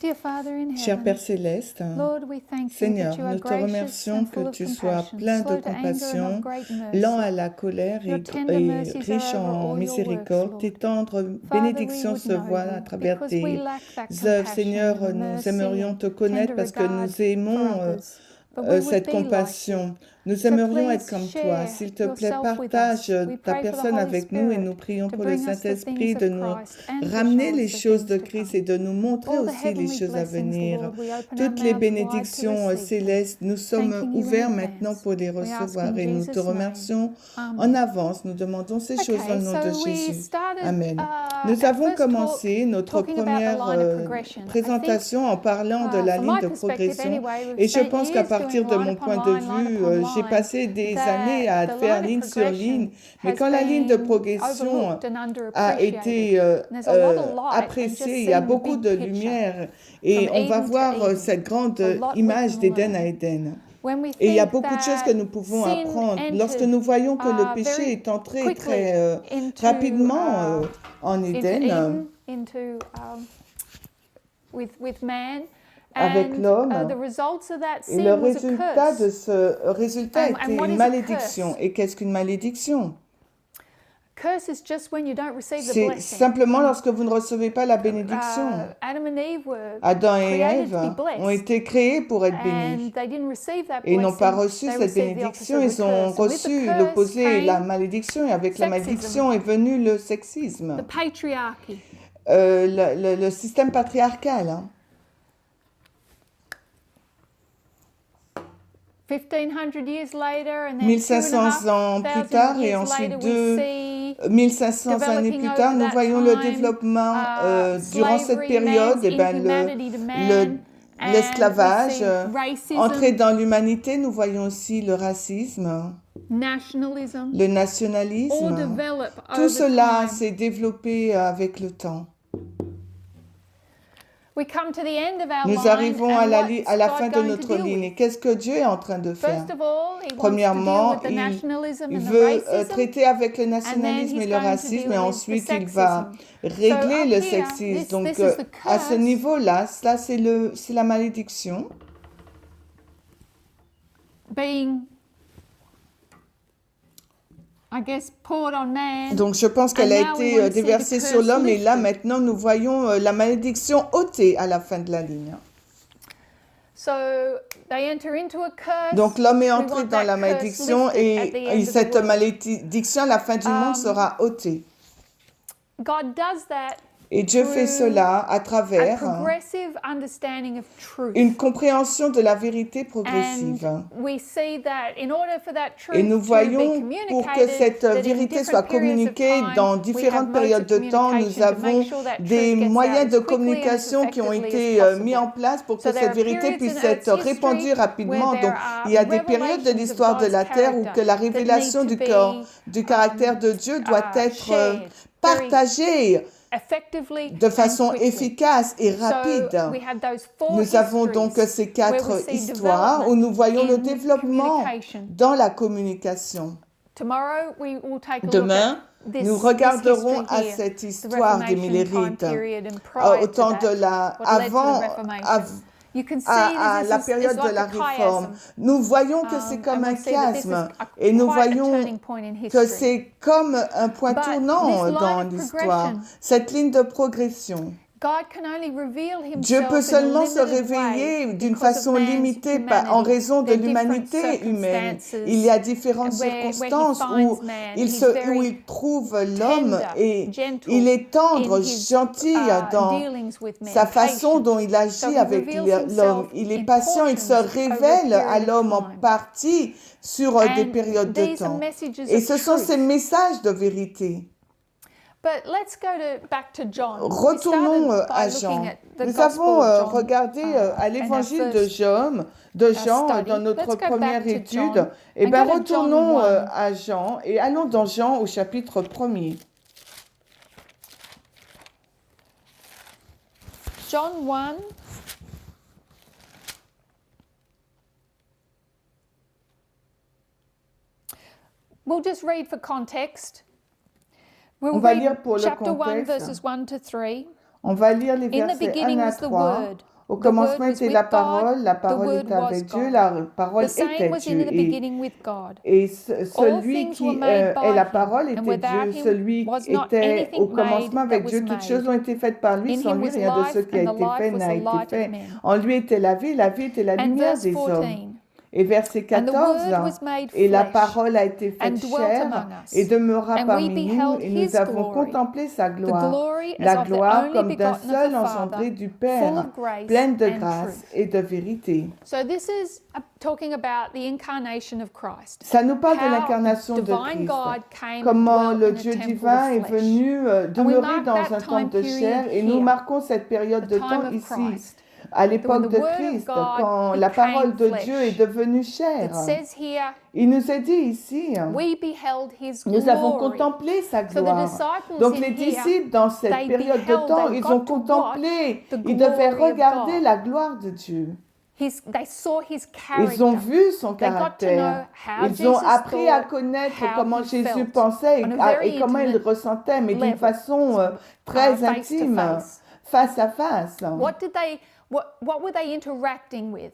Dear Father in Cher heaven, Père Céleste, Lord, we thank you Seigneur, that you are nous te gracious remercions and que full of tu sois compassion, plein de slow to anger and compassion, of great lent à mercy. la colère Your tender et mercies riche are over en all your works, miséricorde. Tes Lord. tendres Father, we bénédictions would se know voient à you travers because we tes lack that œuvres. compassion Seigneur, and nous mercy aimerions and te connaître tender parce que regard nous aimons for others. But we would cette be like you. compassion. Nous So aimerions être please comme toi. share S'il te plaît, yourself with partage us. We ta pray for the personne Holy avec nous et Spirit nous prions to pour le bring us the Saint-Esprit things de of nous Christ and to ramener show les us the choses de things to Christ come. et de nous montrer All the aussi les heavenly choses à blessings, venir. Lord, we open our Toutes les mouths wide to bénédictions receive them, célestes, nous sommes thanking you in ouverts maintenant advance. pour les We ask recevoir in et nous te Jesus' name. remercions en Amen. avance. Nous demandons ces choses au Okay, nom de so we Jésus. started Amen. Nous our avons first talk commencé notre talking about the première line of progression. I think, présentation en parlant de la from ligne my de perspective progression. anyway, we've Et je spent pense qu'à years doing partir de line mon upon point de line vue, j'ai line, passé des années that à the faire line of ligne sur ligne. progression Mais has quand la ligne de been progression overlooked and a underappreciated. été And there's a lot of light and appréciée, just il y a seeing the beaucoup big de picture lumière et from on va Eden to voir Eden. cette grande A lot we image can d'Éden à learn. Éden. When we Et il y a think beaucoup de choses que that nous pouvons sin apprendre. Lorsque entered nous voyons que le péché very est entré quickly très into rapidement en into Éden, Eden, with man, avec and l'homme, the results of that et le sin was a résultat de curse. ce résultat And était what une is a malédiction. curse? Et qu'est-ce qu'une malédiction? Curse is just when you don't receive the C'est blessing. simplement lorsque vous ne recevez pas la bénédiction. Adam and Eve were Adam et created to be Ève ont blessed, été créés pour être bénis. and they didn't receive that Et ils n'ont pas blessing. reçu They cette received the bénédiction, opposite of ils a ont curse. And with the reçu curse l'opposé et la came malédiction. Et avec la sexism, malédiction est venu le the sexisme, patriarchy. le système patriarcal. Hein. 1500 years later, and then 1500 ans plus 2500 tard et years ensuite later, we see 1500 années plus tard, nous voyons le développement durant cette période, et l'esclavage, entrer dans l'humanité. Nous voyons aussi le racisme, le nationalisme. Tout cela s'est développé avec le temps. Nous arrivons à la fin de notre ligne. Et qu'est-ce que Dieu est en train de faire? Premièrement, il veut traiter avec le nationalisme et le racisme, et ensuite il va régler le sexisme. Donc, à ce niveau-là, ça c'est la malédiction. Donc je pense qu'elle a été déversée sur l'homme, et là maintenant nous voyons la malédiction ôtée à la fin de la ligne. Donc l'homme est entré dans la malédiction, et cette malédiction à la fin du monde sera ôtée. Et Dieu fait cela à travers une compréhension de la vérité progressive. Et nous voyons, pour que cette vérité soit communiquée dans différentes périodes de temps, nous avons des moyens de communication qui ont été mis en place pour que cette vérité puisse être répandue rapidement. Donc, il y a des périodes de l'histoire de la Terre où que la révélation du caractère de Dieu doit être partagée de façon efficace et rapide. Nous avons donc ces 4 histoires où nous voyons le développement dans la communication. Demain, nous regarderons à cette histoire des Millérites, au temps de à la période de la Réforme. Nous voyons que c'est comme un chiasme, et nous voyons que c'est comme un point tournant dans l'histoire, cette ligne de progression. Dieu peut seulement se révéler d'une façon limitée en raison de l'humanité humaine. Il y a différentes circonstances où il trouve l'homme, et il est tendre, gentil dans sa façon dont il agit avec l'homme. Il est patient, il se révèle à l'homme en partie sur des périodes de temps. Et ce sont ces messages de vérité. Retournons à Jean. Nous avons regardé à l'évangile de Jean dans notre première étude. Et bien, retournons à Jean et allons dans Jean au chapitre 1er. John 1. We'll just read for context. On va lire pour le chapter 1, contexte. verses 1 to 3. On va lire les versets 1 à 3. Au commencement était la parole était avec Dieu, la parole était Dieu. Et celui qui est la parole était Dieu, celui qui était au commencement avec Dieu, toutes choses ont été faites par lui, sans lui rien de ce qui a été fait n'a été fait. En lui était la vie était la lumière des hommes. Et verset 14, et la parole a été faite chair et demeura parmi nous, et nous avons contemplé sa gloire, la gloire comme d'un seul engendré du Père, pleine de grâce et de vérité. So this is talking about the incarnation of Christ. Ça nous parle de l'incarnation de Christ, comment le Dieu divin est venu demeurer dans un temple de chair, et nous marquons cette période de temps ici. À l'époque de Christ, quand la parole de Dieu est devenue chair. Il nous est dit ici, nous avons contemplé sa gloire. Donc les disciples, dans cette période de temps, ils ont contemplé, ils devaient regarder la gloire de Dieu. Ils ont vu son caractère. Ils ont appris à connaître comment Jésus pensait et comment il ressentait, mais d'une façon très intime, face à face. What were they interacting with?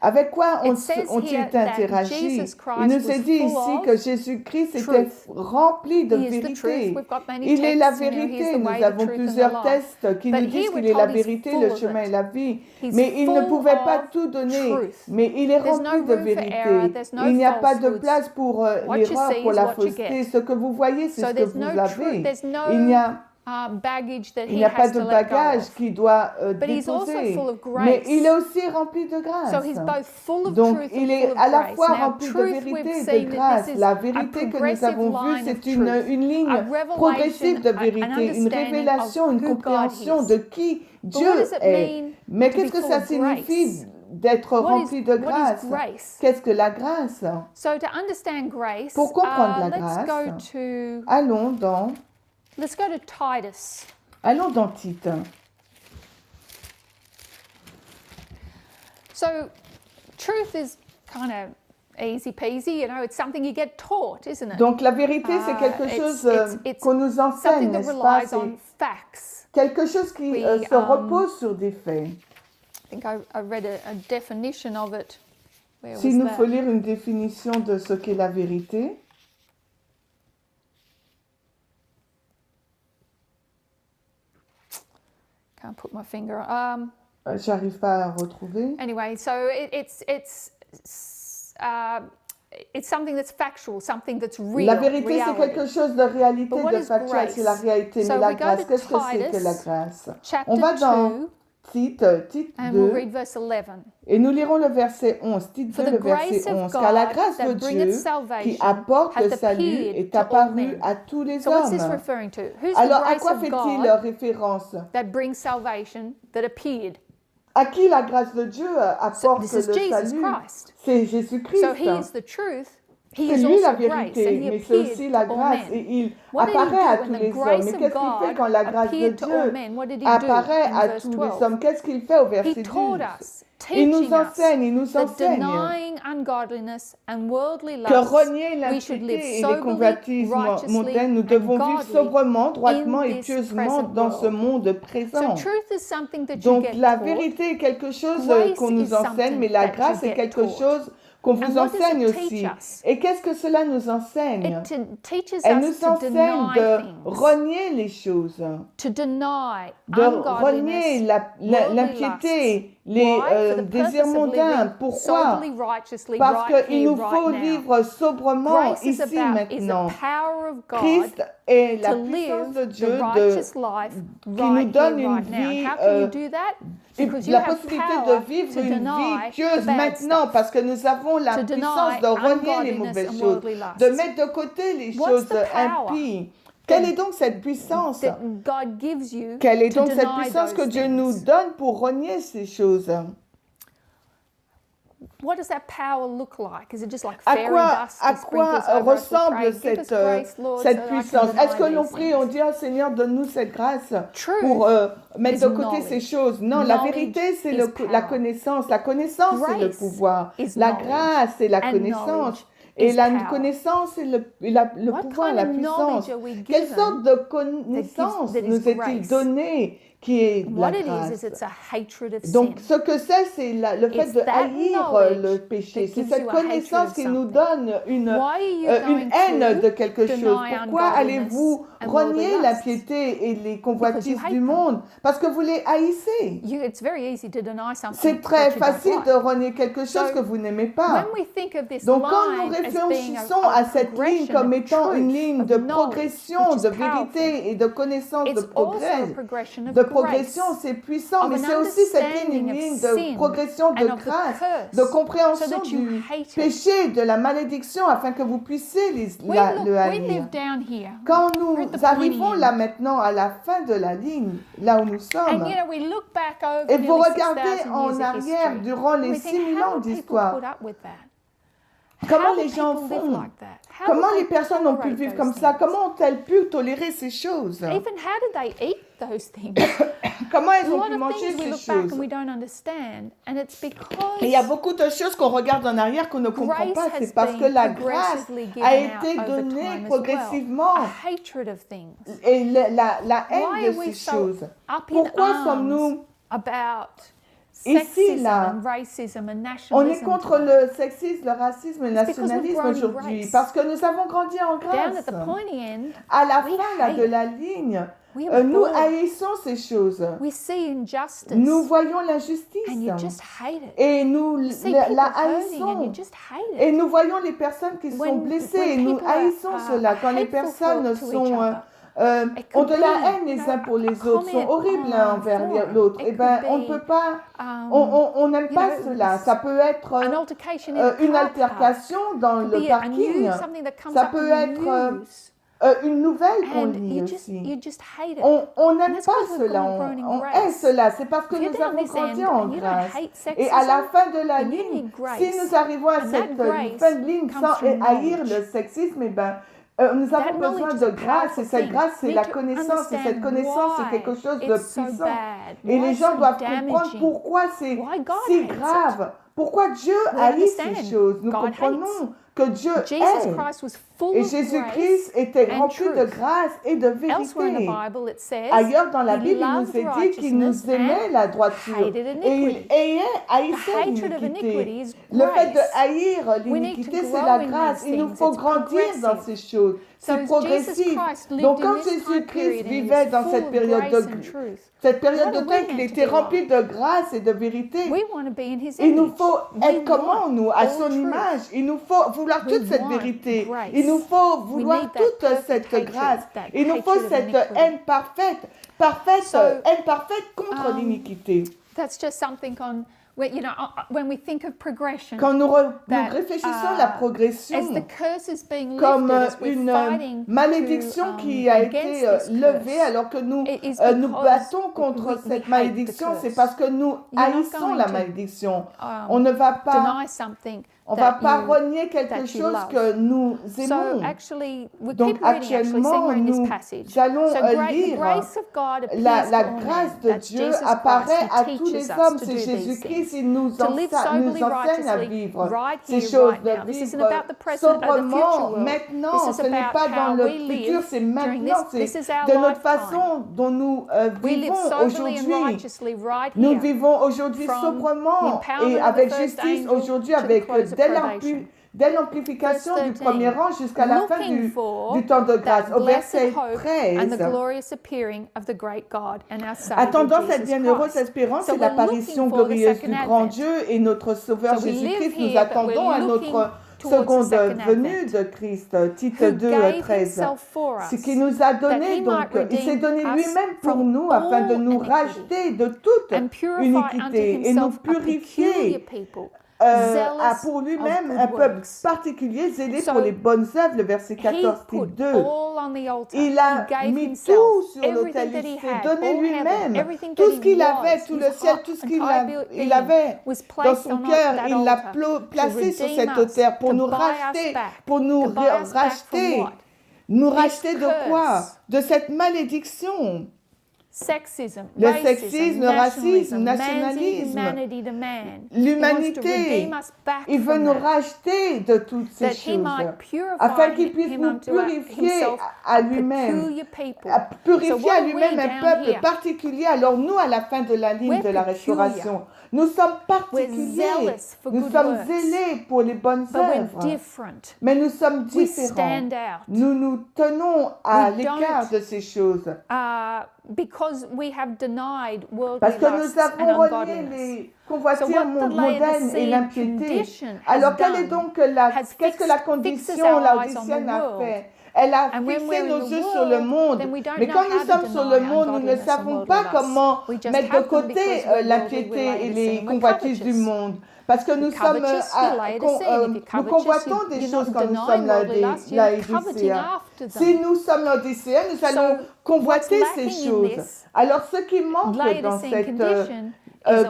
Avec quoi ont-ils interagi? Il nous est dit ici que Jésus-Christ était rempli de vérité. Il est la vérité. Nous avons plusieurs tests qui nous disent qu'il est la vérité, le chemin et la vie. Mais il ne pouvait pas tout donner. Mais il est rempli de vérité. Il n'y a pas de place pour l'erreur, pour la fausseté. Ce que vous voyez, c'est ce que vous avez. Il n'y a pas de bagage qui doit déposer, mais il est aussi rempli de grâce. Donc, il est à la fois rempli de vérité et de grâce. La vérité que nous avons vue, c'est une ligne progressive de vérité, une révélation, une compréhension de qui Dieu est. Mais qu'est-ce que ça signifie d'être rempli de grâce? Qu'est-ce que la grâce? Pour comprendre la grâce, allons dans... Let's go to Titus. Allons dans Tite. So, truth is kind of easy peasy, you know, it's something you get taught, isn't it? Donc la vérité, c'est quelque chose qu'on nous enseigne, n'est-ce pas? C'est quelque chose qui se repose sur des faits. I think I read a definition of it. S'il nous faut lire une définition de ce qu'est la vérité. Can't put my finger on. J'arrive pas à retrouver. Anyway, so it's something that's factual, something that's real. La vérité, c'est quelque chose de réalité, de factuel, c'est la réalité. Mais la grâce, qu'est-ce que c'est que la grâce? On va dans Tite 2, et nous lirons le verset 11, Tite 2, le verset 11. Car la grâce de Dieu qui apporte le salut est apparue à tous les hommes. Alors, à quoi fait-il référence? À qui la grâce de Dieu apporte le salut? C'est Jésus-Christ. C'est lui la vérité, mais c'est aussi la grâce, et il apparaît à tous les hommes. Mais qu'est-ce qu'il fait quand la grâce de Dieu apparaît à tous les hommes? Qu'est-ce qu'il fait au verset 12? Il nous enseigne que renier l'impiété et les convoitises mondaines, nous devons vivre sobrement, droitement et pieusement dans ce monde présent. Donc la vérité est quelque chose qu'on nous enseigne, mais la grâce est quelque chose qu'on vous enseigne aussi. Et qu'est-ce que cela nous enseigne? Elle nous enseigne de renier les choses, de renier l'impiété, les désirs mondains. Pourquoi? Parce qu'il nous faut vivre sobrement ici maintenant. Christ est la puissance de Dieu qui nous donne une vie, la possibilité de vivre une vie pieuse maintenant, parce que nous avons la puissance de renier les mauvaises choses, de mettre de côté les choses impies. Quelle est donc cette puissance? Quelle est donc cette puissance que Dieu nous donne pour renier ces choses? À quoi ressemble cette puissance? Est-ce que l'on prie, on dit, oh Seigneur, donne-nous cette grâce pour mettre de côté ces choses? Non, la vérité, c'est la connaissance. La connaissance, c'est le pouvoir. La grâce, c'est la connaissance. Et la connaissance et le pouvoir, la puissance. Quelle sorte de connaissance nous est-il donné qui est la grâce? Donc, ce que c'est le fait de haïr le péché. C'est cette connaissance qui nous donne une haine de quelque chose. Pourquoi allez-vous renier la piété et les convoitises du monde? Parce que vous les haïssez. C'est très facile de renier quelque chose que vous n'aimez pas. Donc, quand nous réfléchissons à cette ligne comme étant une ligne de progression, de vérité et de connaissance, de progression, c'est puissant, mais c'est aussi cette ligne, une ligne de progression de grâce, de compréhension du péché, de la malédiction, afin que vous puissiez le haïr. Quand nous arrivons là maintenant à la fin de la ligne, là où nous sommes, et vous regardez en arrière durant les 6000 ans d'histoire, comment les gens font? Comment les personnes ont pu vivre comme ça? Comment ont-elles pu tolérer ces choses? Comment elles ont pu manger ces choses? Et il y a beaucoup de choses qu'on regarde en arrière qu'on ne comprend pas. C'est parce que la grâce a été donnée progressivement. Et la haine de ces choses. Pourquoi sommes-nous ici, là, on est contre le sexisme, le racisme et le nationalisme aujourd'hui parce que nous avons grandi en grâce. À la fin là, de la ligne, nous haïssons ces choses. Nous voyons l'injustice et nous la haïssons. Et nous voyons les personnes qui sont blessées et nous haïssons cela. Quand les personnes ont de la haine les uns pour les autres, sont horribles l'un envers l'autre, eh bien, on ne peut pas, on n'aime pas cela. Ça peut être une altercation dans le parking, ça peut être une nouvelle qu'on lit aussi. On n'aime pas cela, on hait cela. C'est parce que nous avons grandi en grâce. Et à la fin de la ligne, si nous arrivons à cette fin de ligne sans haïr le sexisme, eh bien, nous avons besoin de grâce, et cette grâce, c'est la connaissance, et cette connaissance, c'est quelque chose de puissant. Et les gens doivent comprendre pourquoi c'est si grave, pourquoi Dieu haït ces choses. Nous comprenons que Dieu aime. Et Jésus-Christ était rempli de grâce et de vérité. Ailleurs dans la Bible, il nous est dit qu'il nous aimait la droiture et il haïssait l'iniquité. Le fait de haïr l'iniquité, c'est la grâce. Il nous faut grandir dans ces choses. C'est progressif. Donc quand Jésus-Christ vivait dans cette période de temps, qu'il était rempli de grâce et de vérité, il nous faut être comment nous, à son image. Il nous faut vouloir toute cette vérité. Il nous faut vouloir toute cette grâce. Il nous faut cette haine parfaite, haine parfaite contre l'iniquité. Quand nous réfléchissons à la progression comme une malédiction qui a été levée alors que nous nous battons contre cette malédiction, c'est parce que nous haïssons la malédiction. On ne va pas renier quelque chose que nous aimons. Donc actuellement, nous allons lire la grâce de Dieu apparaît à tous les hommes. C'est Jésus-Christ, il nous enseigne à vivre ces choses, de vivre sobrement maintenant. Ce n'est pas dans le futur, c'est maintenant. C'est de notre façon dont nous vivons aujourd'hui. Nous vivons aujourd'hui sobrement et avec justice, aujourd'hui avec dès l'amplification du premier rang jusqu'à la fin du temps de grâce. Au verset 13, attendant cette bienheureuse espérance et l'apparition glorieuse du grand Dieu et notre Sauveur Jésus-Christ, nous attendons à notre seconde venue de Christ, Tite 2, 13. Ce qu'il nous a donné, donc, il s'est donné lui-même pour nous afin de nous racheter de toute iniquité et nous purifier a pour lui-même un peuple particulier zélé pour les bonnes œuvres, le verset 14, titre 2. Il a mis tout sur l'autel, il s'est donné lui-même. Tout ce qu'il avait, tout le ciel, tout ce qu'il avait dans son cœur, il l'a placé sur cette autel pour nous racheter, Nous racheter de quoi? De cette malédiction. sexism, le sexisme, le racisme, le nationalisme, l'humanité. Il veut nous racheter de toutes ces choses afin qu'il puisse nous purifier à lui-même, purifier à lui-même un peuple particulier. Alors nous, à la fin de la ligne de la restauration, nous sommes particuliers, nous sommes zélés pour les bonnes œuvres, mais nous sommes différents. Nous nous tenons à l'écart de ces choses. Parce que nous avons renié les convoitises mondaines et l'impiété. Alors qu'est-ce que la condition laodicienne a fait? Elle a fixé nos yeux sur le monde. Mais quand nous sommes sur le monde, nous ne savons pas comment mettre de côté l'impiété et les convoitises du monde. Parce que nous convoitons des choses quand nous sommes laodicéens. Si nous sommes laodicéens, nous allons convoiter ces choses. Alors ce qui manque dans cette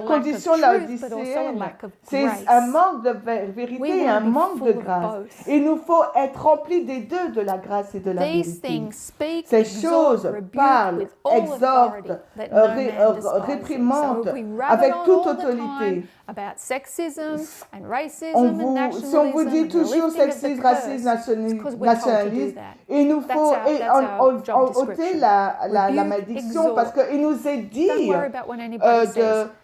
condition laodicéenne, c'est un manque de vérité et un manque de grâce. Il nous faut être remplis des deux, de la grâce et de la vérité. Ces choses parlent, exhortent, réprimandent avec toute autorité. Si on vous dit toujours sexisme, racisme, nationalisme, il nous faut ôter la malédiction parce qu'il nous est dit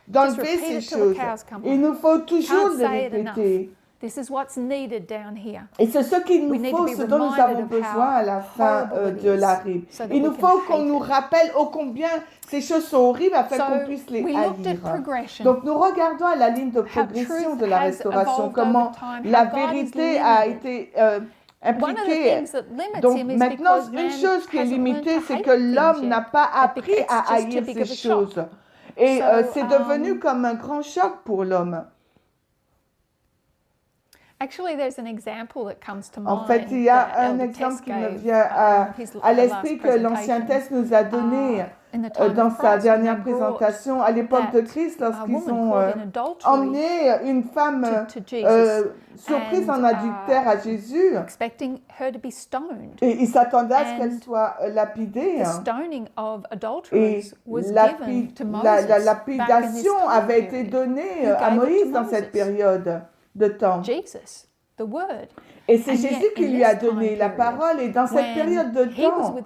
d'enlever ces choses. Il nous faut toujours les répéter. Et c'est ce qu'il nous faut, ce dont nous avons besoin à la fin de la rime. Il nous faut qu'on nous rappelle ô combien ces choses sont horribles afin qu'on puisse les haïr. Donc nous regardons à la ligne de progression de la restauration, comment la vérité a été impliquée. Donc maintenant, une chose qui est limitée, c'est que l'homme n'a pas appris à haïr ces choses. Et c'est devenu comme un grand choc pour l'homme. En fait, il y a un exemple qui me vient à l'esprit que l'Ancien Test nous a donné dans sa dernière présentation à l'époque de Christ, lorsqu'ils ont emmené une femme surprise en adultère à Jésus. Et ils s'attendaient à ce qu'elle soit lapidée. Et la lapidation avait été donnée à Moïse dans cette période de temps. Et c'est Jésus qui lui a donné la parole. Et dans cette période de temps,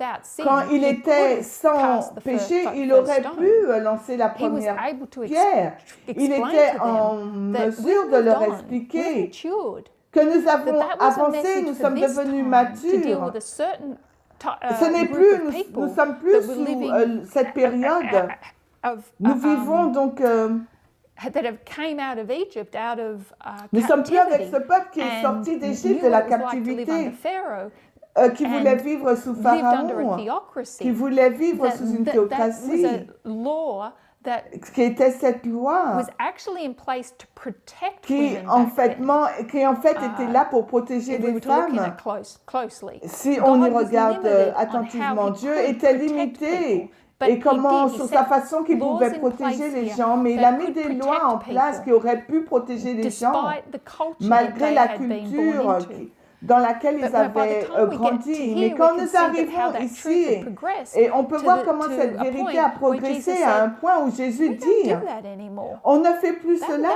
quand il était sans péché, il aurait pu lancer la première pierre. Il était en mesure de leur expliquer que nous avons avancé, nous sommes devenus matures. Ce n'est plus, nous sommes plus sous cette période. Nous vivons donc... Nous sommes plus avec ce peuple qui est sorti d'Égypte de la captivité, qui voulait vivre sous Pharaon, qui voulait vivre sous une théocratie, qui était cette loi qui en fait était là pour protéger les femmes. Si on y regarde attentivement, Dieu était limité. Et comment, sur sa façon qu'il pouvait protéger les gens, mais il a mis des lois en place qui auraient pu protéger les gens, malgré la culture dans laquelle ils avaient grandi. Mais quand nous arrivons ici, et on peut voir comment cette vérité a progressé à un point où Jésus dit, on ne fait plus cela.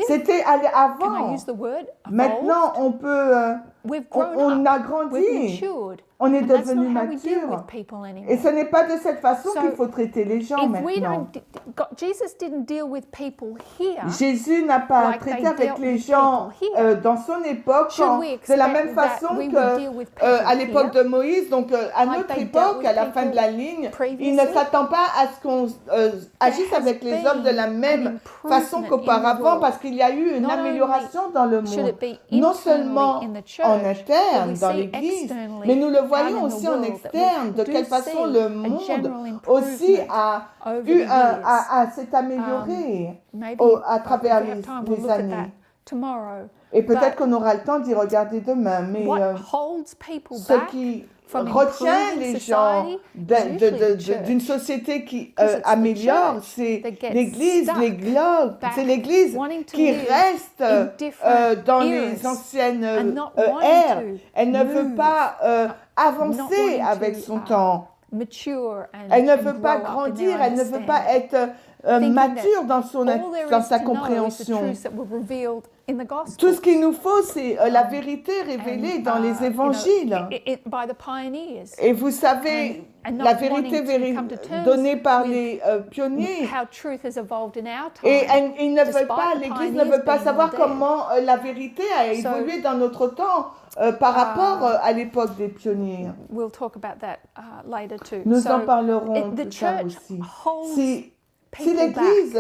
C'était avant. Maintenant, on a grandi. On est devenu mature. Et ce n'est pas de cette façon qu'il faut traiter les gens maintenant. Jésus n'a pas traité avec les gens dans son époque de la même façon qu'à l'époque de Moïse. Donc à notre époque, à la fin de la ligne, il ne s'attend pas à ce qu'on agisse avec les hommes de la même façon qu'auparavant parce qu'il y a eu une amélioration dans le monde. Non seulement en interne, dans l'Église, mais nous le voyons aussi en externe, de quelle façon le monde aussi s'est amélioré à travers les années. Et peut-être qu'on aura le temps d'y regarder demain, mais ce qui retient les gens d'une société qui améliore, c'est l'Église, les globes, c'est l'Église qui reste dans les anciennes ères. Elle ne veut pas avancer avec son temps. Elle ne veut pas grandir, elle ne veut pas être mature dans sa compréhension. Tout ce qu'il nous faut, c'est la vérité révélée dans les évangiles. Et vous savez, la vérité donnée par les pionniers. Et ils ne veulent pas, l'Église ne veut pas savoir comment la vérité a évolué dans notre temps par rapport à l'époque des pionniers. Nous en parlerons plus tard aussi. Si l'Église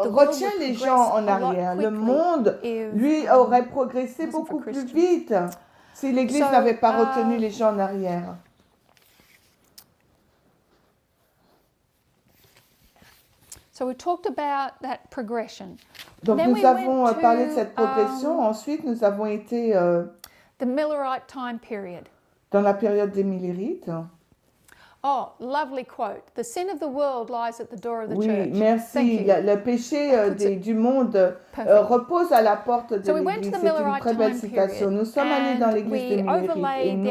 retient les gens en arrière, le monde, lui, aurait progressé beaucoup plus vite si l'Église n'avait pas retenu les gens en arrière. Donc nous avons parlé de cette progression. Ensuite, nous avons été dans la période des Millérites. Oh, lovely quote. The sin of the world lies at the door of the church. Oui, merci. Le péché du monde repose à la porte de l'Église. C'est une très belle citation. Nous sommes allés dans l'Église des Millérites et nous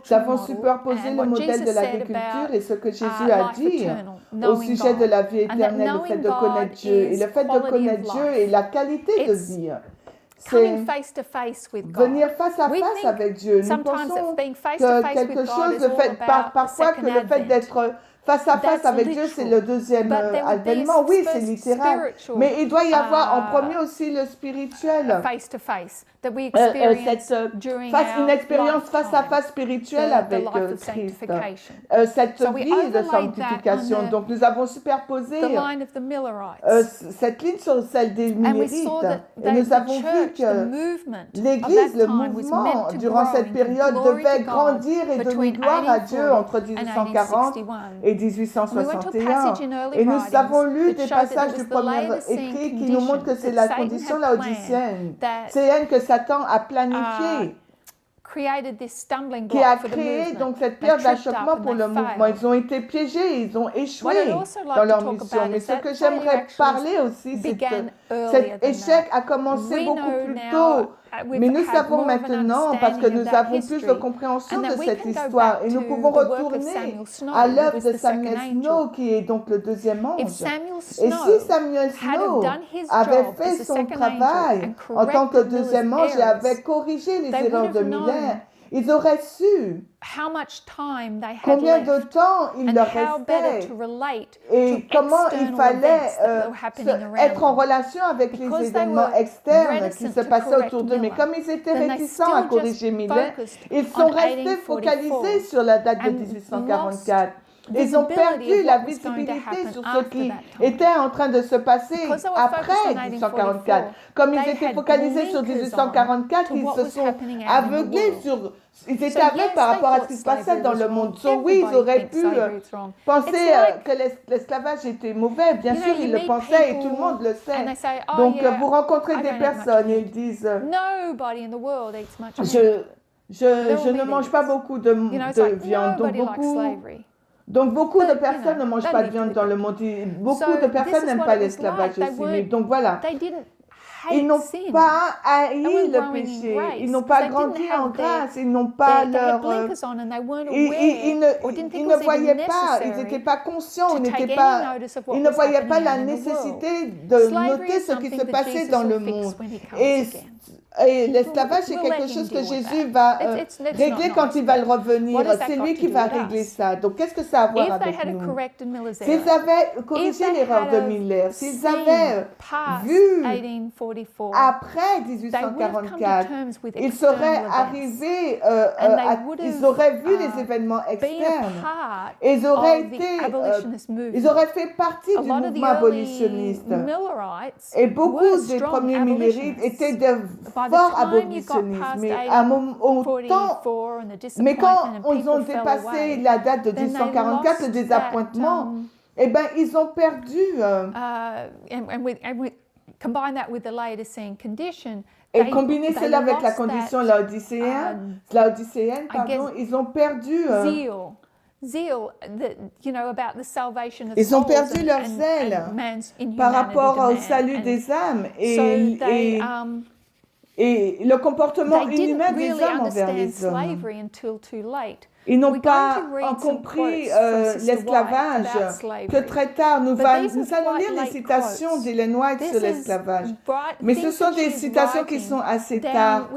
avons superposé le modèle de l'agriculture et ce que Jésus a dit au sujet de la vie éternelle, le fait de connaître Dieu. Et le fait de connaître Dieu et la qualité de vie. C'est venir face à face avec Dieu. Nous pensons que quelque chose, parfois que le fait d'être face à face avec Dieu, c'est le deuxième avènement. Oui, c'est littéral. Mais il doit y avoir en premier aussi le spirituel. Une expérience face à face spirituelle avec Christ. Cette vie de sanctification. Donc nous avons superposé cette ligne sur celle des Millérites. Et nous avons vu que l'Église, le mouvement, durant cette période, devait grandir et donner gloire à Dieu entre 1840 et 1861. Et nous avons lu des passages du premier écrit qui nous montrent que c'est la condition laodicéenne. C'est elle que Satan a planifié, qui a créé donc cette pierre d'achoppement pour le mouvement. Ils ont été piégés, ils ont échoué dans leur mission. Mais ce que j'aimerais parler aussi, c'est que cet échec a commencé beaucoup plus tôt. Mais nous savons maintenant, parce que nous avons plus de compréhension de cette histoire, et nous pouvons retourner à l'œuvre de Samuel Snow, qui est donc le deuxième ange. Et si Samuel Snow avait fait son travail en tant que deuxième ange et avait corrigé les erreurs de Miller, ils auraient su combien de temps il leur restait et comment il fallait être en relation avec les événements externes qui se passaient autour d'eux. Mais comme ils étaient réticents à corriger Miller, ils sont restés focalisés sur la date de 1844. Ils ont perdu la visibilité sur ce qui était en train de se passer après 1844. Comme ils étaient focalisés sur 1844, ils se sont aveuglés sur... Ils étaient aveugles par rapport à ce qui se passait dans le monde. Oui, ils auraient pu penser que l'esclavage était mauvais. Bien sûr, ils le pensaient et tout le monde le sait. Donc, vous rencontrez des personnes et ils disent... Je ne mange pas beaucoup de viande, donc beaucoup de personnes ne mangent pas de viande dans le monde. Beaucoup de personnes n'aiment pas l'esclavage aussi. Donc voilà, ils n'ont pas haï le péché. Ils n'ont pas grandi en grâce. Ils n'ont pas leur... Ils ne voyaient pas, ils n'étaient pas conscients, ils ne voyaient pas la nécessité de noter ce qui se passait dans le monde. Et l'esclavage, c'est quelque chose que Jésus va régler quand il va le revenir. C'est lui qui va régler ça. Donc, qu'est-ce que ça a à voir avec nous? S'ils avaient corrigé l'erreur de Miller, s'ils avaient vu après 1844, ils seraient arrivés, ils auraient vu les événements externes. Et ils auraient fait partie du mouvement abolitionniste. Et beaucoup des premiers Millérites étaient de fort abolitionnisme, mais quand ils ont dépassé la date de 1844, le désappointement, eh bien, ils ont perdu. Et combiner cela avec la condition laodicéenne, ils ont perdu. Ils ont perdu leur zèle par rapport au salut des âmes et le comportement inhumain des hommes envers les hommes. Ils n'ont pas compris l'esclavage que très tard. Nous allons lire les citations d'Ellen White sur l'esclavage. Mais ce sont des citations qui sont assez tard.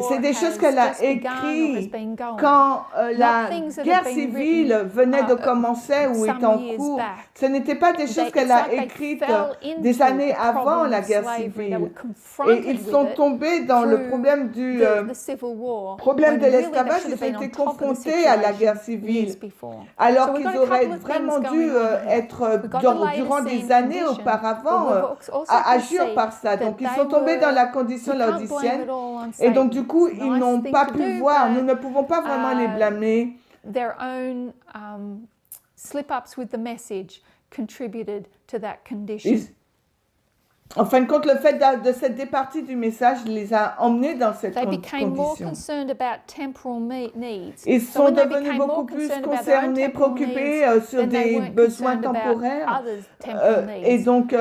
C'est des choses qu'elle a écrites quand la guerre civile venait de commencer ou est en cours. Ce n'étaient pas des choses qu'elle a écrites des années avant la guerre civile. Et ils sont tombés dans le problème problème de l'esclavage. Ils ont été confrontés à la guerre civile, alors qu'ils auraient vraiment dû être, durant des années auparavant, à agir par ça. Donc, ils sont tombés dans la condition laodicienne, et donc, du coup, ils n'ont pas pu voir. Nous ne pouvons pas vraiment les blâmer. Their own slip-ups with the message contributed to that condition. En fin de compte, le fait de cette départie du message les a emmenés dans cette condition. Ils sont devenus beaucoup plus concernés, préoccupés sur des besoins temporaires. Et donc,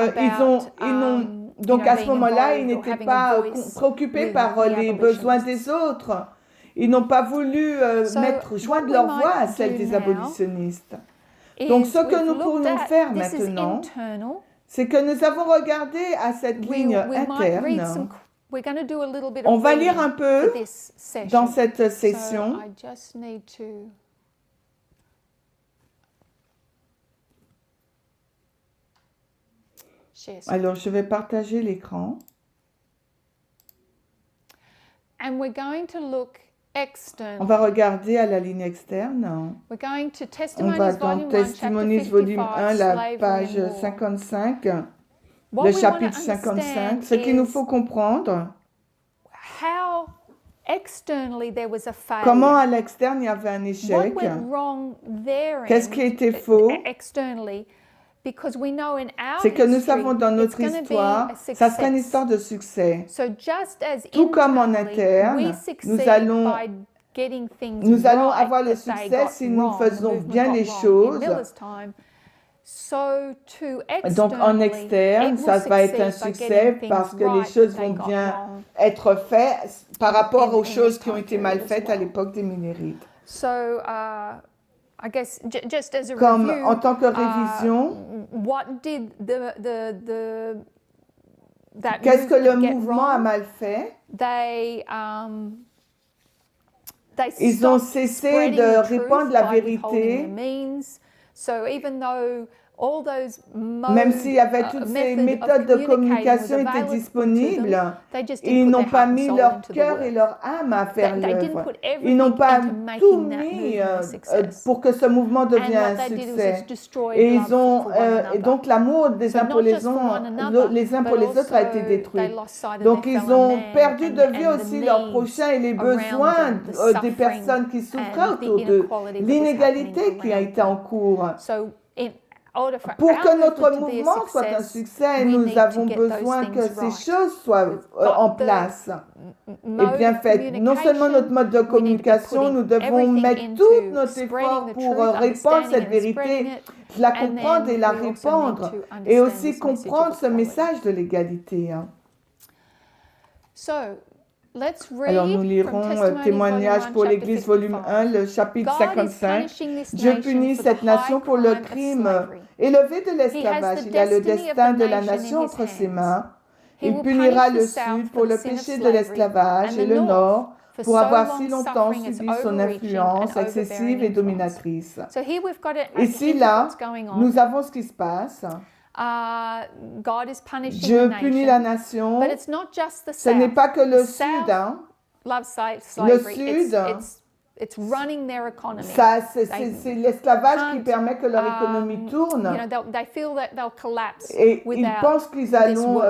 donc à ce moment-là, ils n'étaient pas préoccupés par les besoins des autres. Ils n'ont pas voulu joindre leur voix à celle des abolitionnistes. Donc, ce que nous pourrions faire maintenant, c'est que nous avons regardé à cette ligne interne. On va lire un peu dans cette session. Alors, je vais partager l'écran. On va regarder à la ligne externe. On va dans Testimonies volume 1, la page 55, le chapitre 55. Ce qu'il nous faut comprendre, comment à l'externe il y avait un échec, qu'est-ce qui était faux. C'est que nous savons dans notre histoire, ça sera une histoire de succès. Tout comme en interne, nous allons avoir le succès si nous faisons bien les choses. Donc en externe, ça va être un succès parce que les choses vont bien être faites par rapport aux choses qui ont été mal faites à l'époque des Minérides. Comme en tant que révision, qu'est-ce que le mouvement a mal fait? Ils ont cessé de répandre la vérité. Même s'il y avait toutes ces méthodes de communication étaient disponibles, ils n'ont pas mis leur cœur et leur âme à faire l'œuvre. Ils n'ont pas tout mis pour que ce mouvement devienne un succès. Et ils ont donc l'amour des uns pour les autres a été détruit. Donc ils ont perdu de vue aussi leurs prochains et les besoins des personnes qui souffraient autour d'eux. L'inégalité qui a été en cours. Pour que notre mouvement soit un succès, nous avons besoin que ces choses soient en place et bien faites. Non seulement notre mode de communication, nous devons mettre tout notre effort pour répandre cette vérité, la comprendre et la répandre, et aussi comprendre ce message de l'égalité. Alors nous lirons Témoignage pour l'Église, volume 1, le chapitre 55. Dieu punit cette nation pour le crime élevé de l'esclavage. Il a le destin de la nation entre ses mains. Il punira le Sud pour le péché de l'esclavage et le Nord pour avoir si longtemps subi son influence excessive et dominatrice. Ici, là, nous avons ce qui se passe. Dieu punit la nation. Ce n'est pas que le Sud. Le Sud, c'est l'esclavage qui permet que leur économie tourne. Et ils pensent qu'ils allont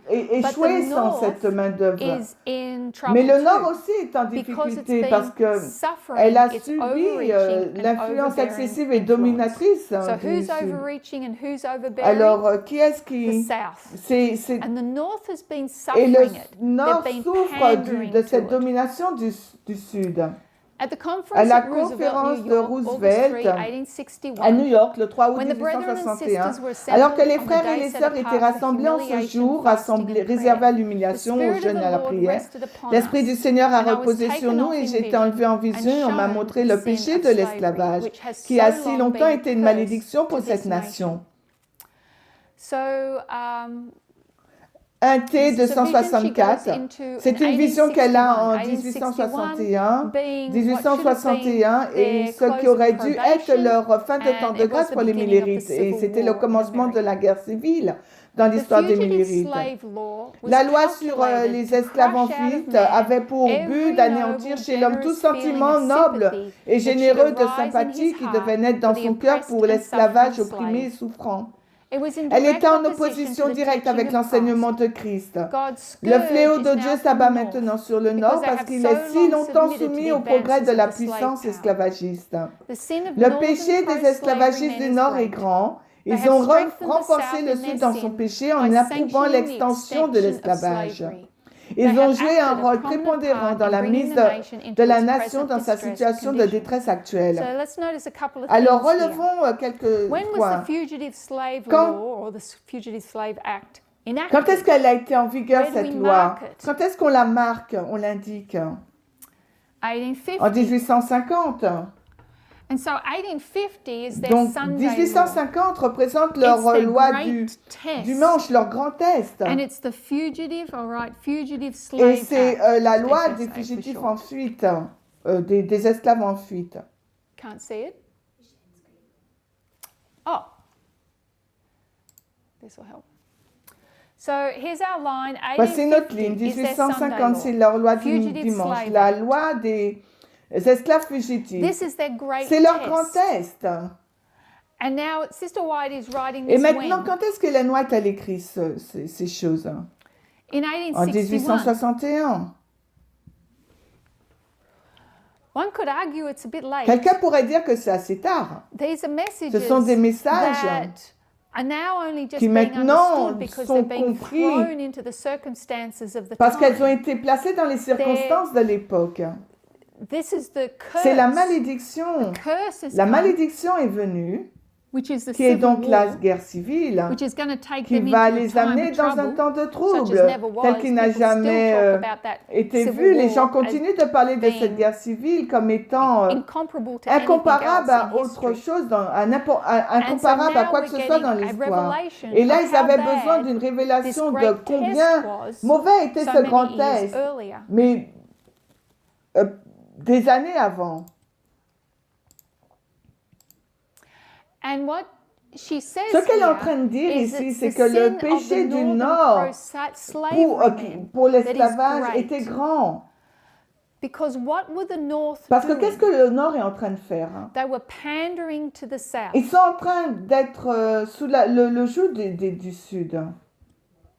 échouer sans cette main-d'œuvre. Mais le Nord aussi est en difficulté parce qu'elle a subi l'influence excessive et dominatrice du Sud. Alors, qui est-ce qui... Et le Nord souffre de cette domination du Sud. À la conférence de Roosevelt à New York le 3 août 1861, alors que les frères et les sœurs étaient rassemblés en ce jour, réservé à l'humiliation, aux jeûnes et à la prière, l'Esprit du Seigneur a reposé sur nous et j'ai été enlevé en vision et on m'a montré le péché de l'esclavage, qui a si longtemps été une malédiction pour cette nation. 1T 264, c'est une vision qu'elle a en 1861 et ce qui aurait dû être leur fin de temps de grâce pour les Millérites. Et c'était le commencement de la guerre civile dans l'histoire des Millérites. La loi sur les esclaves en fuite avait pour but d'anéantir chez l'homme tout sentiment noble et généreux de sympathie qui devait naître dans son cœur pour l'esclavage opprimé et souffrant. Elle était en opposition directe avec l'enseignement de Christ. Le fléau de Dieu s'abat maintenant sur le Nord parce qu'il est si longtemps soumis au progrès de la puissance esclavagiste. Le péché des esclavagistes du Nord est grand. Ils ont renforcé le Sud dans son péché en approuvant l'extension de l'esclavage. Ils ont joué un rôle prépondérant dans la mise de la nation dans sa situation de détresse actuelle. Alors, relevons quelques points. Quand est-ce qu'elle a été en vigueur, cette loi? Quand est-ce qu'on la marque, on l'indique? En 1850. Donc, 1850 représente leur loi du Manche, leur grand test. Et c'est la loi des fugitifs en fuite, des esclaves en fuite. Can't see it. Oh, this will help. So here's our line. Voici notre ligne. 1850, c'est leur loi du dimanche, la loi des esclaves fugitifs. C'est leur grand test. Et maintenant, quand est-ce que Ellen White a écrit ces choses? En 1861. Quelqu'un pourrait dire que c'est assez tard. Ce sont des messages qui maintenant sont compris parce qu'elles ont été placées dans les circonstances de l'époque. C'est la malédiction. La malédiction est venue, qui est donc la guerre civile, qui va les amener dans un temps de trouble, tel qu'il n'a jamais été vu. Les gens continuent de parler de cette guerre civile comme étant incomparable à autre chose, incomparable à quoi que ce soit dans l'histoire. Et là, ils avaient besoin d'une révélation de combien mauvais était ce grand test, mais des années avant. Ce qu'elle est en train de dire ici, c'est que le péché du Nord pour l'esclavage était grand. Parce que qu'est-ce que le Nord est en train de faire? Ils sont en train d'être sous le joug du Sud.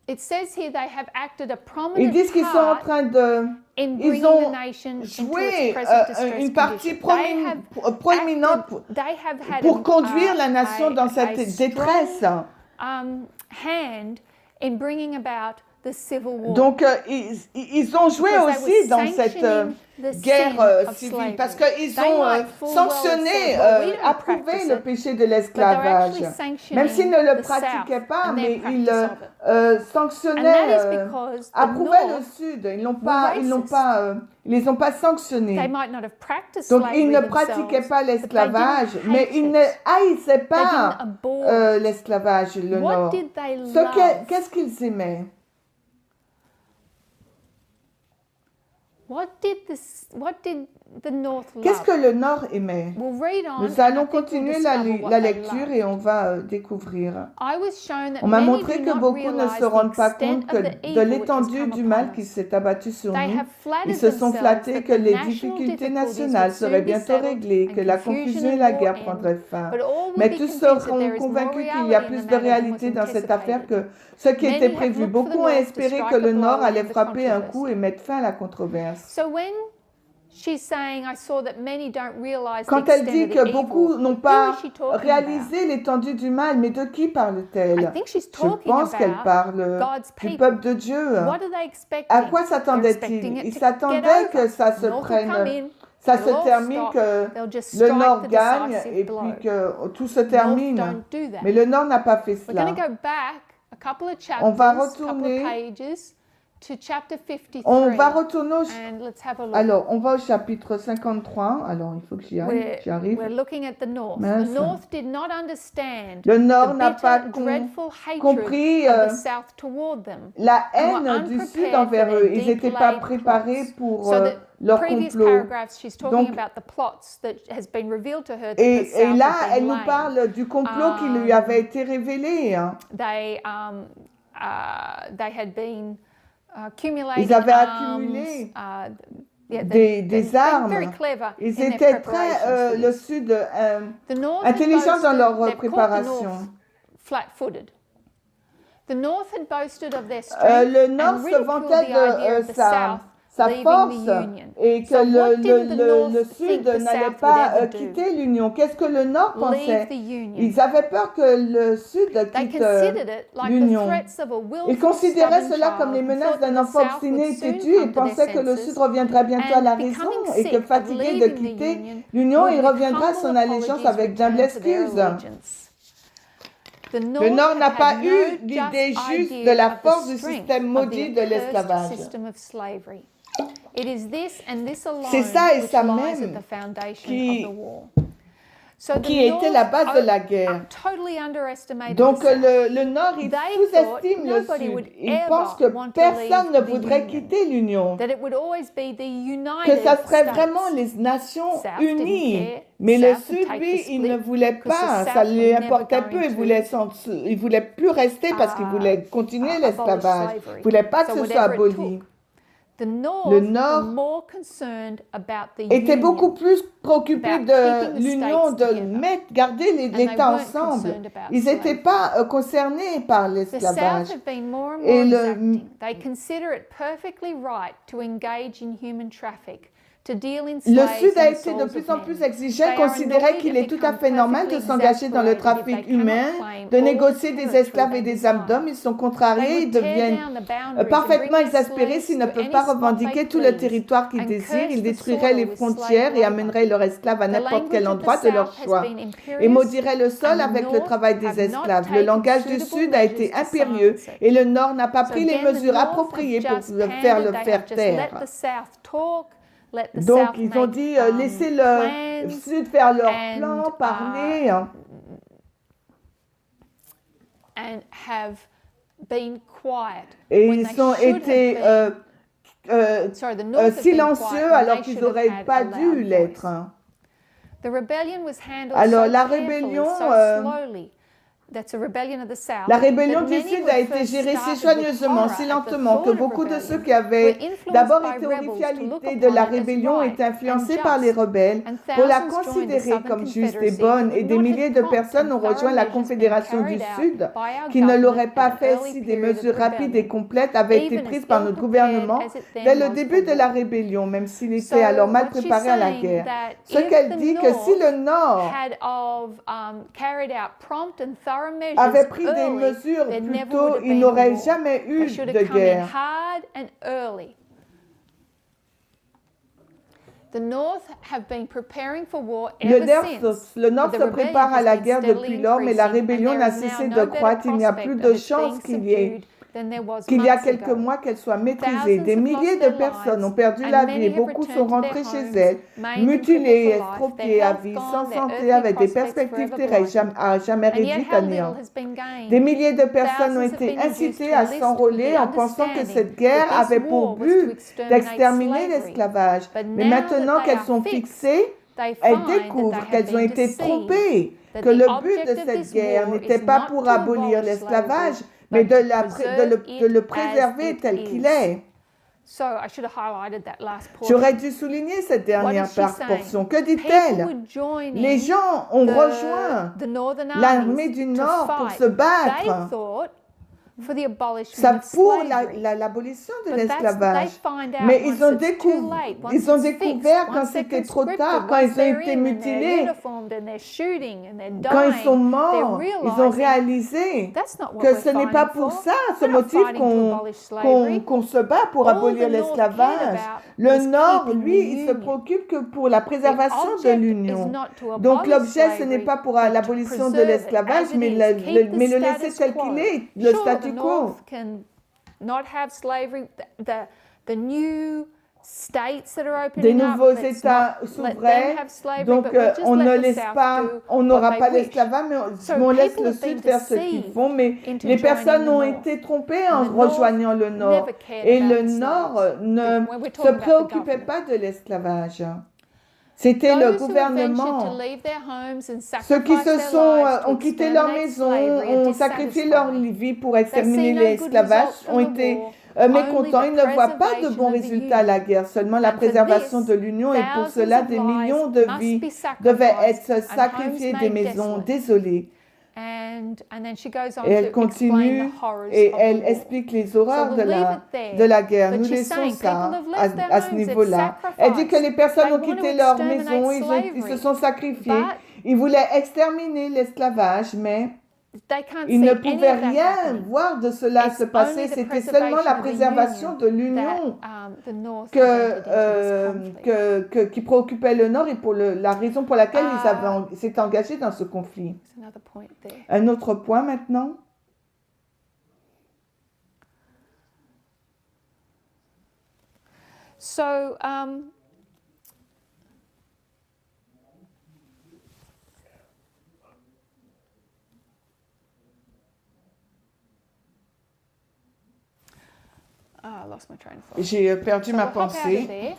Ils disent qu'ils sont en train de... Ils ont joué une partie proéminente pour conduire la nation dans cette détresse. Donc, ils ont joué aussi dans cette guerre civile parce qu'ils ont sanctionné, approuvé le péché de l'esclavage. Même s'ils ne le pratiquaient pas, mais ils sanctionnaient, approuvaient le Sud. Ils les ont pas sanctionnés. Donc, ils ne pratiquaient pas l'esclavage, mais ils ne haïssaient pas l'esclavage, le Nord. Qu'est-ce qu'ils aimaient? Qu'est-ce que le Nord aimait? Nous allons continuer la lecture et on va découvrir. On m'a montré que beaucoup ne se rendent pas compte de l'étendue du mal qui s'est abattu sur nous. Ils se sont flattés que les difficultés nationales seraient bientôt réglées, que la confusion et la guerre prendraient fin. Mais tous seront convaincus qu'il y a plus de réalité dans cette affaire que ce qui était prévu. Beaucoup ont espéré que le Nord allait frapper un coup et mettre fin à la controverse. Quand elle dit que beaucoup n'ont pas réalisé l'étendue du mal, mais de qui parle-t-elle? Je pense qu'elle parle du peuple de Dieu. À quoi s'attendait-il? Ils s'attendaient que ça se prenne ça se termine que le Nord gagne et puis que tout se termine. Mais le Nord n'a pas fait cela. On va retourner. On va retourner alors, on va au chapitre 53. Alors, il faut que j'y aille. J'y arrive. Le Nord n'a pas compris la haine du Sud envers eux. Ils n'étaient pas préparés pour leur complot. Donc, et là, elle nous parle du complot qui lui avait été révélé. Ils avaient accumulé des armes. Ils étaient très, le Sud, intelligents dans leur préparation. Le Nord se vantait de sa force et que le Sud n'allait pas quitter l'Union. Qu'est-ce que le Nord pensait? Ils avaient peur que le Sud quitte l'Union. Ils considéraient cela comme les menaces d'un enfant obstiné et têtu et pensaient que le Sud reviendrait bientôt à la raison et que fatigué de quitter l'Union, il reviendra à son allégeance avec d'humbles excuses. Le Nord n'a pas eu l'idée juste de la force du système maudit de l'esclavage. C'est ça et ça même qui était la base de la guerre. Donc le Nord, il sous-estime le Sud. Il pense que personne ne voudrait quitter l'Union, que ça serait vraiment les nations unies. Mais le Sud, lui, il ne voulait pas, ça lui importait peu, il voulait plus rester parce qu'il voulait continuer l'esclavage. Il ne voulait pas que ce soit aboli. Le Nord était beaucoup plus préoccupé de l'union, de garder l'État ensemble. Ils n'étaient pas concernés par l'esclavage. Et le Sud a été de plus en plus exigeant, considérait qu'il est tout à fait normal de s'engager dans le trafic humain, de négocier des esclaves et des âmes d'hommes. Ils sont contrariés, ils deviennent parfaitement exaspérés s'ils ne peuvent pas revendiquer tout le territoire qu'ils désirent. Ils détruiraient les frontières et amèneraient leurs esclaves à n'importe quel endroit de leur choix. Et maudiraient le sol avec le travail des esclaves. Le langage du Sud a été impérieux et le Nord n'a pas pris les mesures appropriées pour le faire taire. Donc, ils ont dit, laissez le Sud faire leur plan, parler. Et ils ont été silencieux alors qu'ils n'auraient pas dû l'être. Alors, la rébellion du Sud a été gérée si soigneusement, si lentement, que beaucoup de ceux qui avaient d'abord été horrifiés à l'idée de la rébellion étaient influencés par les rebelles pour la considérer comme juste et bonne, et des milliers de personnes ont rejoint la Confédération du Sud, qui ne l'aurait pas fait si des mesures rapides et complètes avaient été prises par notre gouvernement dès le début de la rébellion, même s'il était alors mal préparé à la guerre. Ce qu'elle dit que si le Nord avait pris des mesures plus tôt, il n'aurait jamais eu de guerre. Le Nord se prépare à la guerre depuis lors, mais la rébellion n'a cessé de croître. Il n'y a plus de chance qu'il y a quelques mois qu'elle soit maîtrisée. Des milliers de personnes ont perdu la vie et beaucoup sont rentrés chez elles, mutilées, estropiées, à vie, sans santé, avec des perspectives terrestres à jamais réduites à néant. Des milliers de personnes ont été incitées à s'enrôler en pensant que cette guerre avait pour but d'exterminer l'esclavage. Mais maintenant qu'elles sont fixées, elles découvrent qu'elles ont été trompées, que le but de cette guerre n'était pas pour abolir l'esclavage, mais de le préserver tel qu'il est. J'aurais dû souligner cette dernière portion. Que dit-elle? Les gens ont rejoint l'armée du Nord pour se battre ça pour l'abolition de l'esclavage. Mais ils ont découvert quand c'était trop tard, quand ils ont été mutilés, quand ils sont morts, ils ont réalisé que ce n'est pas pour ça, ce motif qu'on se bat pour abolir l'esclavage. Le Nord, lui, il se préoccupe que pour la préservation de l'union. Donc l'objet, ce n'est pas pour l'abolition de l'esclavage, mais le laisser tel qu'il est, le statu quo. Des nouveaux États souverains, donc on ne laisse pas, on n'aura pas l'esclavage, mais on laisse le Sud faire ce qu'ils font. Mais les personnes ont été trompées en rejoignant le Nord, et le Nord ne se préoccupait pas de l'esclavage. C'était le gouvernement. Ceux qui ont quitté leur maison, ont sacrifié leur vie pour exterminer l'esclavage, ont été mécontents. Ils ne voient pas de bons résultats à la guerre, seulement la préservation de l'union, et pour cela, des millions de vies devaient être sacrifiées, des maisons désolées. Et elle continue et elle explique les horreurs de la guerre. Nous laissons ça à ce niveau-là. Elle dit que les personnes ont quitté leur maison, ils se sont sacrifiés. Ils voulaient exterminer l'esclavage, mais ils ne pouvaient rien voir de cela se passer. C'était seulement la préservation de l'union qui préoccupait le Nord et pour la raison pour laquelle ils s'étaient engagés dans ce conflit. Un autre point maintenant. J'ai perdu ma pensée.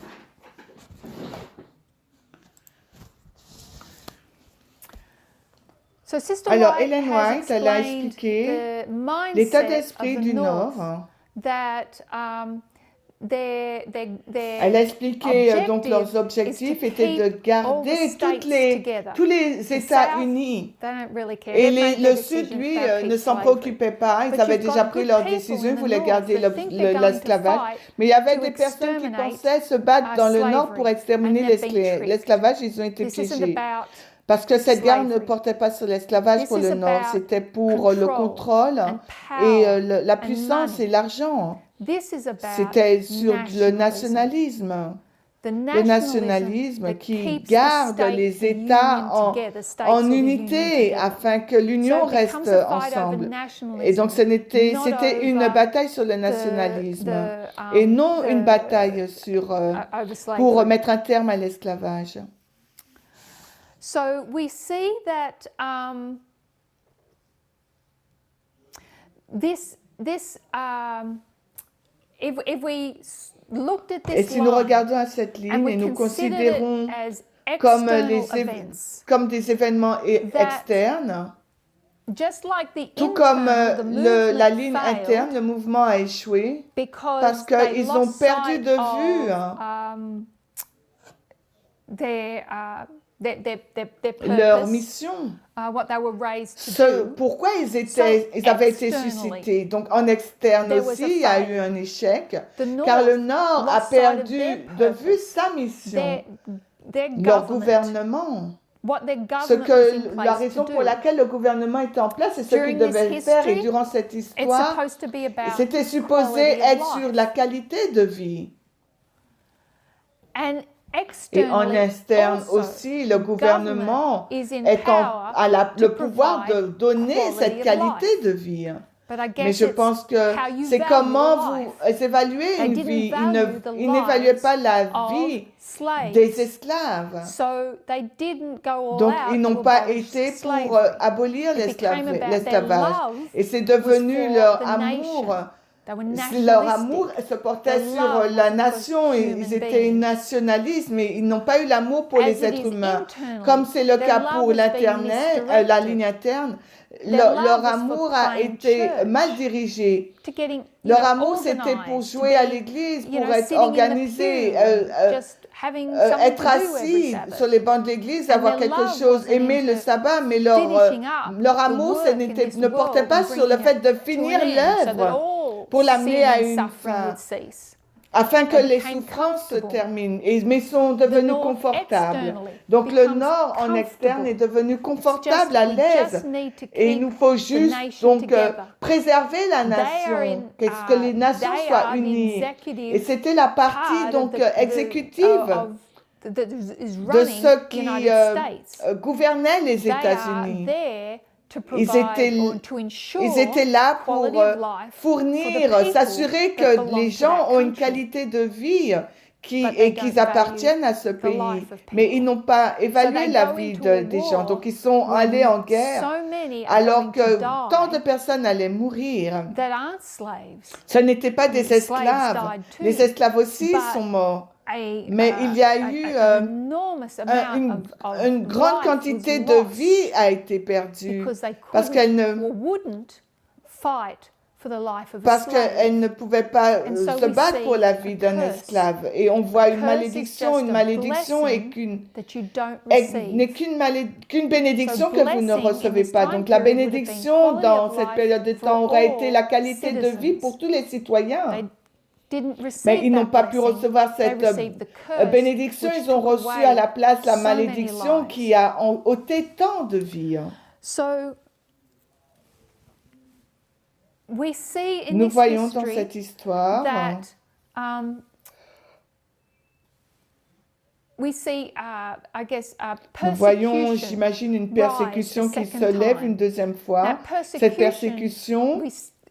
Alors, Ellen White, elle a expliqué l'état d'esprit du Nord. Elle a expliqué donc leurs objectifs étaient de garder tous les États unis. Et le Sud, lui, ne s'en préoccupait pas. Ils avaient déjà pris leur décision, ils voulaient garder l'esclavage. Mais il y avait des personnes qui pensaient se battre dans le Nord pour exterminer l'esclavage. Ils ont été piégés. Parce que cette guerre ne portait pas sur l'esclavage pour le Nord, c'était pour le contrôle et la puissance et l'argent. C'était sur le nationalisme. Le nationalisme qui garde les États en unité afin que l'union reste ensemble. Et donc c'était une bataille sur le nationalisme et non une bataille pour mettre un terme à l'esclavage. So we see that if we looked at this et si nous regardons à cette ligne et nous considérons comme des événements externes, tout comme la ligne interne, le mouvement a échoué parce qu'ils ont perdu de vue leur mission, pourquoi ils avaient été suscités. Donc en externe aussi, il y a eu un échec, car le Nord a perdu de vue sa mission, leur gouvernement. La raison pour laquelle le gouvernement était en place et ce qu'il devait faire. Et durant cette histoire, c'était supposé être sur la qualité de vie. Et en externe aussi, le gouvernement a le pouvoir de donner cette qualité de vie. Mais je pense que c'est comment vous évaluez une vie. Ils n'évaluaient pas la vie des esclaves. Donc, ils n'ont pas été pour abolir l'esclavage. Et c'est devenu leur amour. Leur amour se portait sur la nation, ils étaient nationalistes, mais ils n'ont pas eu l'amour pour les êtres humains. Comme c'est le cas pour l'Internet, la ligne interne, leur amour a été mal dirigé. Leur amour, c'était pour jouer à l'église, pour être organisé, être assis sur les bancs de l'église, avoir quelque chose, aimer le sabbat, mais leur amour ne portait pas sur le fait de finir l'œuvre pour l'amener à une fin, afin que les souffrances se terminent, mais sont devenues confortables. Donc le nord en externe est devenu confortable, à l'aise, et il nous faut juste donc préserver la nation, que les nations soient unies. Et c'était la partie donc exécutive de ceux qui gouvernaient les États-Unis. Ils étaient là pour fournir, s'assurer que les gens ont une qualité de vie et qu'ils appartiennent à ce pays. Mais ils n'ont pas évalué la vie des gens. Donc ils sont allés en guerre alors que tant de personnes allaient mourir. Ce n'étaient pas des esclaves. Les esclaves aussi sont morts. Mais il y a eu une grande quantité de vie a été perdue parce qu'elles ne pouvaient pas se battre pour la vie d'un esclave. Et on voit une malédiction n'est qu'une bénédiction que vous ne recevez pas. Donc la bénédiction dans cette période de temps aurait été la qualité de vie pour tous les citoyens. Mais ils n'ont pas pu recevoir cette bénédiction, ils ont reçu à la place la malédiction qui a ôté tant de vie. Nous voyons dans cette histoire nous voyons, j'imagine, une persécution qui se lève une deuxième fois. Cette persécution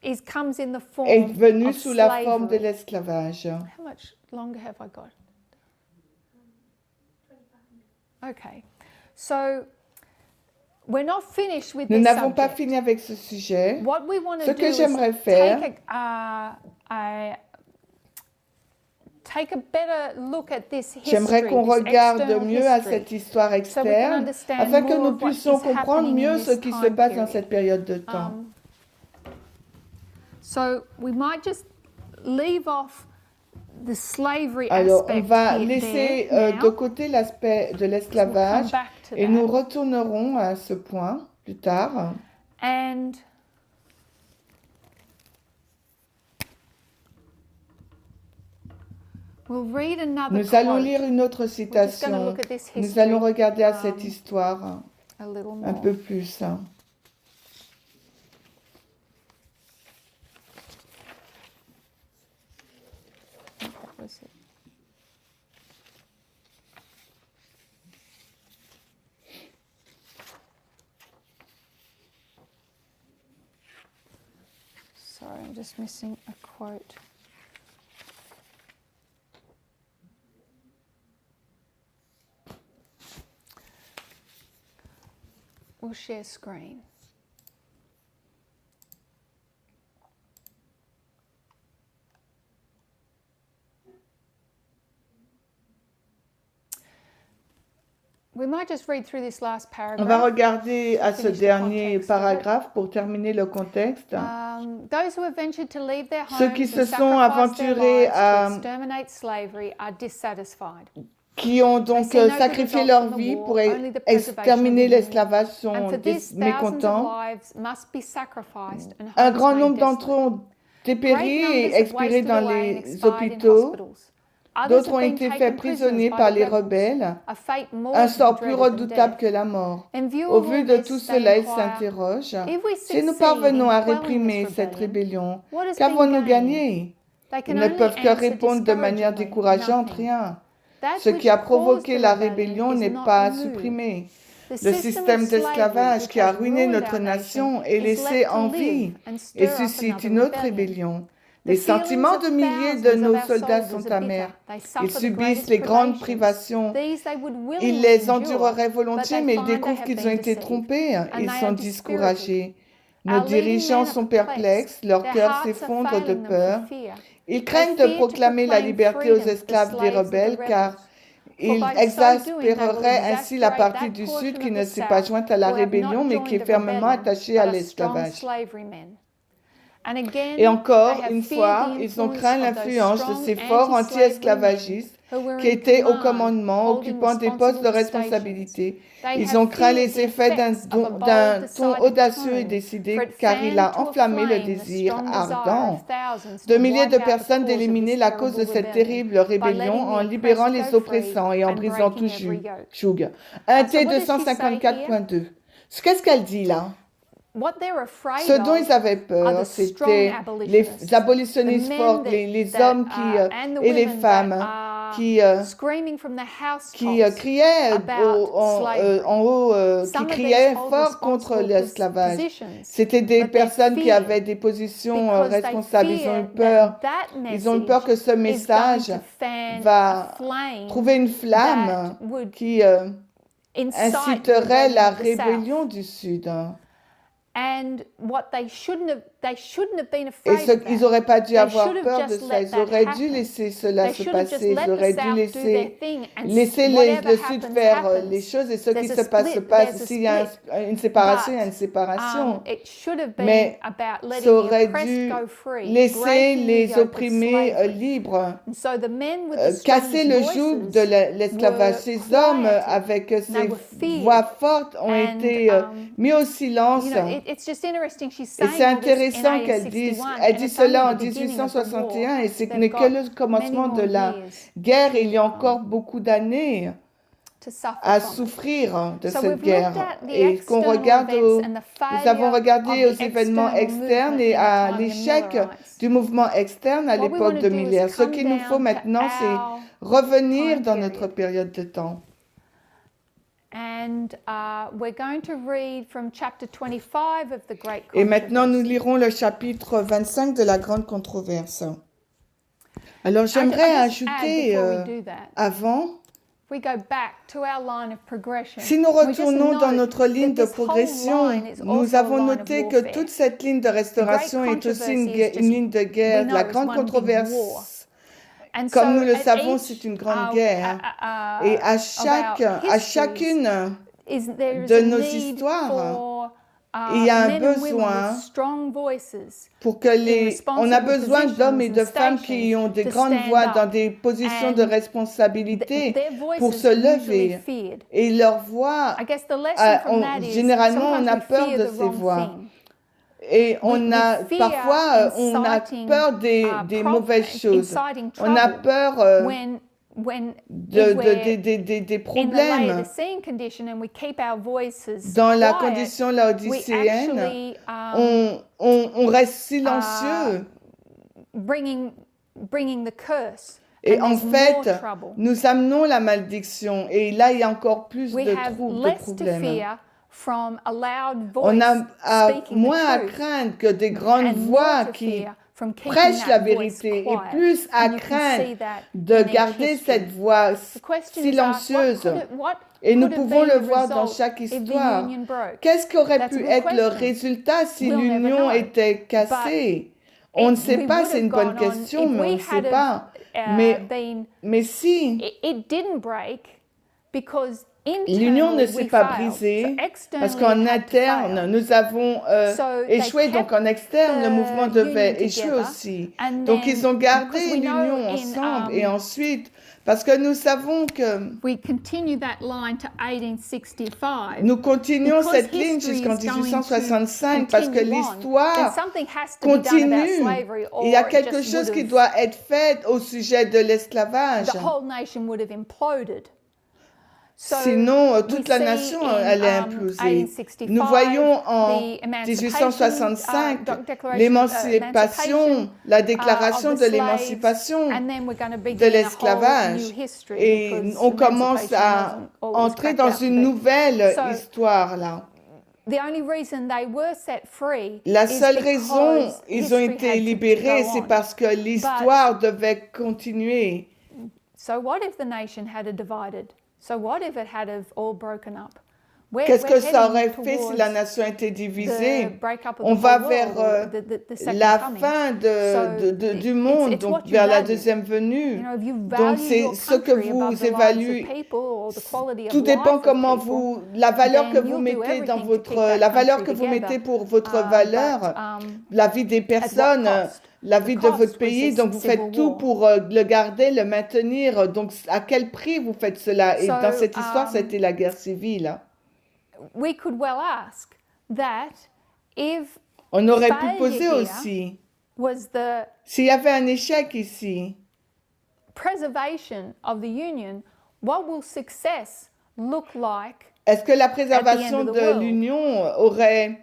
est venue sous la forme de l'esclavage. How much longer have I got? Okay. So we're not finished with Nous this n'avons pas subject. fini avec ce sujet. What we want to Ce do que j'aimerais faire, take a better look at this history, j'aimerais qu'on regarde mieux à cette histoire so we can externe understand afin que more nous of what puissions is comprendre happening in mieux ce this qui se time passe dans period. cette période de temps. So we might just leave off the slavery Alors, aspect on va here, laisser there, de now. côté l'aspect de l'esclavage et nous retournerons à ce point plus tard. And we'll read another Nous allons quote lire une autre citation. look at this Nous history, allons regarder à cette histoire a little un more. peu plus. What was it? Sorry, I'm just missing a quote. We'll share screen. We might just read through this last On va paragraph. regarder à ce Finish the dernier context of it. paragraphe pour terminer le contexte. Those who have ventured to leave their Ceux homes qui and se sont sacrificed their aventurés lives à- to exterminate slavery are dissatisfied. Qui ont donc They see no sacrifié good leur results from the vie war, pour only the preservation exterminer of the l'esclavage And sont for this, thousands of mécontents. lives must be sacrificed and Un homes grand made nombre d'entre eux desolate. ont dépéri Great et numbers have expiré wasted dans away and les expired in hôpitaux. hospitals. Others D'autres have ont been été taken faits prisoners prisonniers by par the les rebels, rebelles, a fate more un sort plus dreaded than redoutable death. que la mort. In view Au of vu all de this, tout they cela, ils inquire, s'interrogent, if we si nous succeed parvenons in à quelling réprimer this cette rebellion, rébellion, what has qu'avons-nous been gained? gagné? They can Ils ne only peuvent que answer répondre de manière discouragingly, décourageante, nothing. rien. That Ce which qui a caused provoqué the la rebellion rébellion is n'est not pas removed. supprimé. The Le system système of slavery, d'esclavage which qui a has ruiné ruined notre our nation nation, est is laissé left en to vie live and et stir up suscite another une autre rebellion. rébellion. The Les feelings sentiments of de milliers de thousands of nos our soldats soldiers sont are amers. bitter. They Ils suffer the subissent greatest les grandes privations. privations. These they would Ils willingly les endure, endureraient but volontiers, they mais ils find they découvrent have qu'ils ont been été deceived, trompés. and Ils they sont are discouragés. Nos Our leading dirigeants men sont are perplexed. perplexes, leur Their cœur hearts are s'effondre de failing them peur. for fear. Ils craignent They de fear to proclamer la proclaim liberté aux freedom to the esclaves des slaves of the rebelles, car rebels. ils by so doing, they will exaspéreraient ainsi la exasperate partie that du portion Sud qui of ne the s'est pas South jointe à la who have rébellion, not mais qui est joined the fermement rebellion, attachée à but are strong l'esclavage. slavery men. Et encore une fois, ils ont craint l'influence de ces forts anti-esclavagistes qui étaient au commandement, occupant des postes de responsabilité. Ils ont craint les effets d'un ton audacieux et décidé, car il a enflammé le désir ardent de milliers de personnes d'éliminer la cause de cette terrible rébellion en libérant les oppressants et en brisant tout joug. 1 T 254.2. Qu'est-ce qu'elle dit là? Ce dont ils avaient peur, c'était les abolitionnistes forts, les hommes et les femmes qui criaient en haut, qui criaient fort contre l'esclavage. C'était des personnes qui avaient des positions responsables. Ils ont eu peur que ce message va trouver une flamme qui inciterait la rébellion du Sud. Et ils n'auraient pas dû avoir peur de ça. Ils auraient dû laisser cela se passer. Ils auraient dû laisser le Sud faire les choses et ce qui se passe se passe. S'il y a une séparation, il y a une séparation. Mais ça aurait dû laisser les opprimés libres, casser le joug de l'esclavage. Ces hommes, avec ces voix fortes, ont été mis au silence. Et c'est intéressant qu'elle dise, elle dit cela en 1861 et ce n'est que le commencement de la guerre. Il y a encore beaucoup d'années à souffrir de cette guerre. Et qu'on regarde nous avons regardé aux événements externes et à l'échec du mouvement externe à l'époque de Miller. Ce qu'il nous faut maintenant, c'est revenir dans notre période de temps. Et maintenant, nous lirons le chapitre 25 de la Grande Controverse. Alors, j'aimerais ajouter avant, si nous retournons dans notre ligne de progression, nous avons noté que toute cette ligne de restauration est aussi une ligne de guerre. La Grande Controverse, comme nous le savons, c'est une grande guerre. Et à chacune de nos histoires, il y a un besoin pour que on a besoin d'hommes et de femmes qui ont des grandes voix dans des positions de responsabilité pour se lever. Et leur voix, généralement, on a peur de ces voix. Et parfois, on a peur des mauvaises choses. On a peur des problèmes. Dans la condition laodicéenne, on reste silencieux. Et en fait, nous amenons la malédiction. Et là, il y a encore plus de troubles, de problèmes. On a moins à craindre que des grandes voix qui prêchent la vérité et plus à craindre de garder cette voix silencieuse. Et nous pouvons le voir dans chaque histoire. Qu'est-ce qu'aurait pu être le résultat si l'union était cassée? On ne sait pas, c'est une bonne question, mais on ne sait pas. Mais si l'union ne s'est pas brisée parce qu'en interne, nous avons échoué. Donc en externe, le mouvement devait échouer aussi. Donc ils ont gardé l'union ensemble. Et ensuite, parce que nous savons que nous continuons cette ligne jusqu'en 1865 parce que l'histoire continue. Il y a quelque chose qui doit être fait au sujet de l'esclavage. Sinon, toute la nation allait imploser. Nous voyons en 1865 l'émancipation, la déclaration de l'émancipation de l'esclavage. Et on commence à entrer dans une nouvelle histoire là. La seule raison ils ont été libérés, c'est parce que l'histoire devait continuer. So what if it had all broken up? Qu'est-ce que ça aurait fait si la nation était divisée? On va vers la fin du monde, donc vers la deuxième venue. Donc c'est ce que vous évaluez. Tout dépend comment vous, la valeur que vous mettez dans la valeur que vous mettez pour votre valeur, la vie des personnes, la vie de votre pays. Donc vous faites tout pour le garder, le maintenir. Donc à quel prix vous faites cela? Et dans cette histoire, c'était la guerre civile. We could well ask that if on aurait pu poser aussi, s'il y avait un échec ici, preservation of the union, what will success look like? Est-ce que la préservation de l'union aurait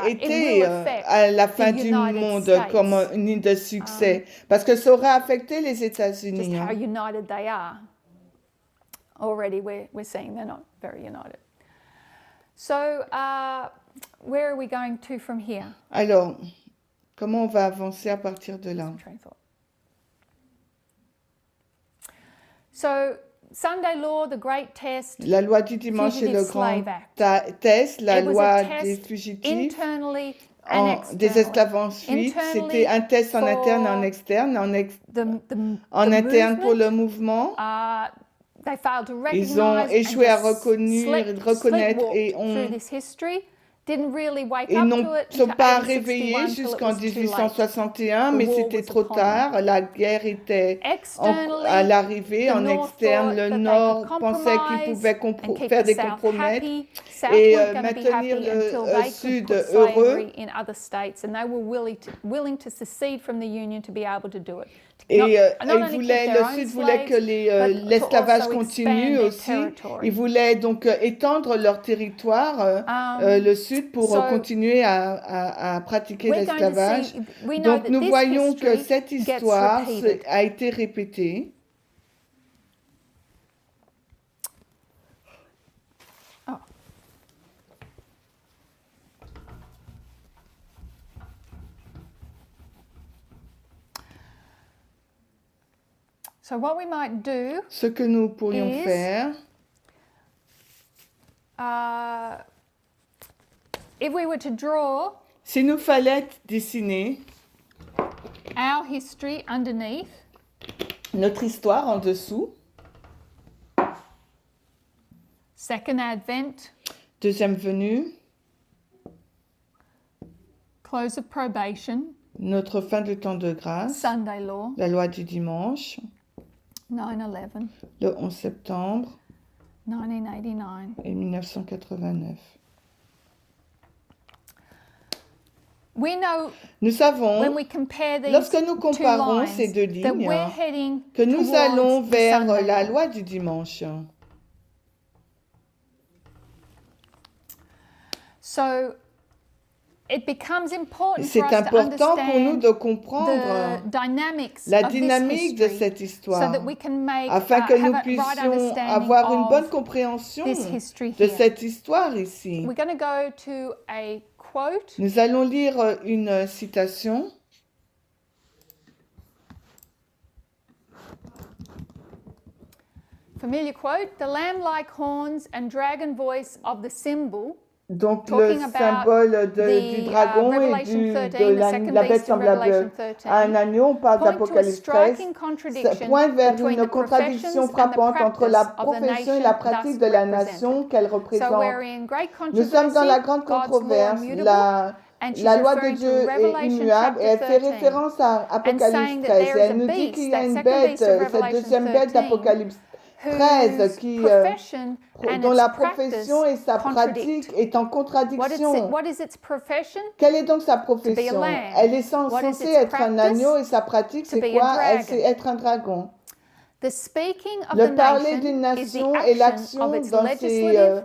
été à la fin du monde comme une ligne de succès? Parce que ça aurait affecté les États-Unis. Just how united they are. Already we're seeing they're not very united. So, where are we going to from here? Alors, comment on va avancer à partir de là? So, Sunday law, the great test. La loi du dimanche est le grand test, la loi des fugitifs, des esclaves en fuite. C'était un test en interne et en externe. En interne pour le mouvement. Ils ont échoué à reconnaître et ils n'ont pas réveillé jusqu'en 1861, mais c'était trop tard. La guerre était à l'arrivée. En externe, le Nord pensait qu'il pouvait faire des compromis et maintenir le Sud heureux. Et le Sud voulait que l'esclavage continue aussi. Ils voulaient donc étendre leur territoire, le Sud, pour continuer à pratiquer l'esclavage. Donc nous voyons que cette histoire a été répétée. So what we might do, ce que nous pourrions faire, if we were to draw, s'il nous fallait dessiner our history underneath, notre histoire en dessous, Second Advent, deuxième venue, close of probation, notre fin de temps de grâce, Sunday law, la loi du dimanche, 9/11, le 11 septembre 1989. et 1989. Nous savons, lorsque nous comparons ces deux lignes, que nous allons vers la loi du dimanche. C'est important pour nous de comprendre la dynamique de cette histoire, afin que nous puissions avoir une bonne compréhension de cette histoire ici. Nous allons lire une citation. Familiar quote, the lamb-like horns and dragon voice of the symbol. Donc le symbole du dragon et de la bête semblable à un agneau, on parle d'Apocalypse 13, pointe vers une contradiction frappante entre la profession et la pratique de la nation qu'elle représente. Nous sommes dans la grande controverse. La loi de Dieu est immuable et elle fait référence à Apocalypse 13. Et elle nous dit qu'il y a une bête, cette deuxième bête d'Apocalypse 13 dont la profession et sa pratique est en contradiction. Quelle est donc sa profession? Elle est censée être un agneau et sa pratique, c'est quoi? Elle sait être un dragon. Le parler d'une nation et l'action dans ses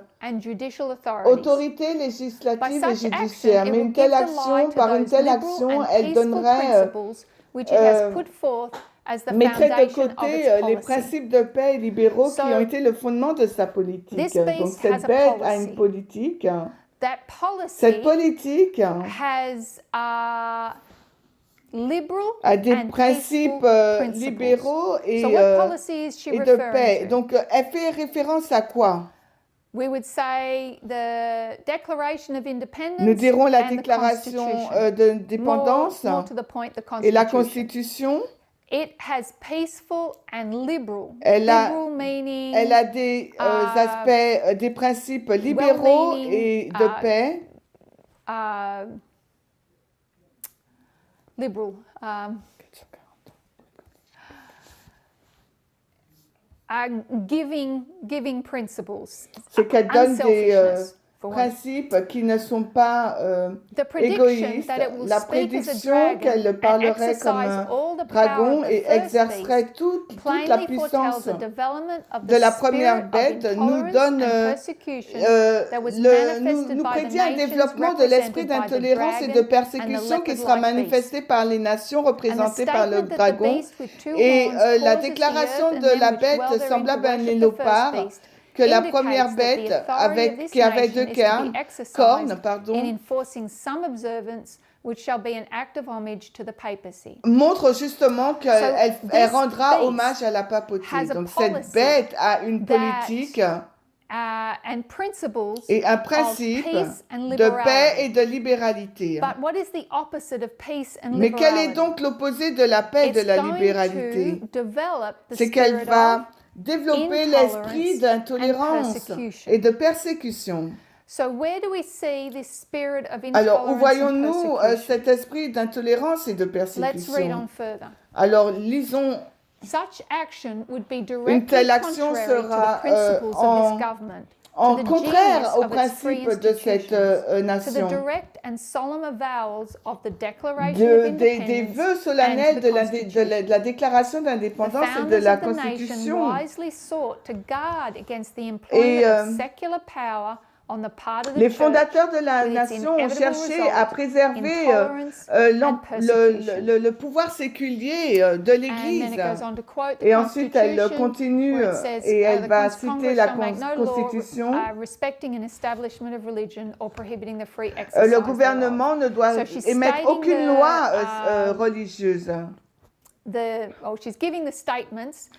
autorités législatives et judiciaires. Mais une telle action, par une telle action, elle donnerait mettrait de côté les principes de paix libéraux qui ont été le fondement de sa politique. Donc cette bête a une politique. Cette politique a des principes libéraux et de paix. Donc elle fait référence à quoi? we would say the Declaration of Independence. Nous dirons la and déclaration the Constitution. d'indépendance More to the point, the et la Constitution. Constitution. It has peaceful and liberal. Elle a des aspects, des principes libéraux et de paix. Liberal. Giving principles. C'est qu'elle donne des principes qui ne sont pas égoïstes. La prédiction qu'elle parlerait comme un dragon et exercerait toute la puissance de la première bête nous prédit un développement de l'esprit d'intolérance et de persécution qui sera manifesté par les nations représentées par le dragon. Et la déclaration de la bête semblable à un léopard, que la première bête qui avait deux cornes, montre justement qu'elle rendra hommage à la papauté. Donc cette bête a une politique et un principe de paix et de libéralité. Mais quel est donc l'opposé de la paix et de la libéralité? C'est qu'elle va développer l'esprit d'intolérance et de persécution. Alors, où voyons-nous cet esprit d'intolérance et de persécution? Alors, lisons. Une telle action sera en contraire aux principes de cette nation. Des vœux solennels de la déclaration d'indépendance et de la Constitution. Et les fondateurs de la nation ont cherché à préserver le pouvoir séculier de l'Église. Et ensuite, elle continue et elle va citer la Constitution. Le gouvernement ne doit émettre aucune loi religieuse.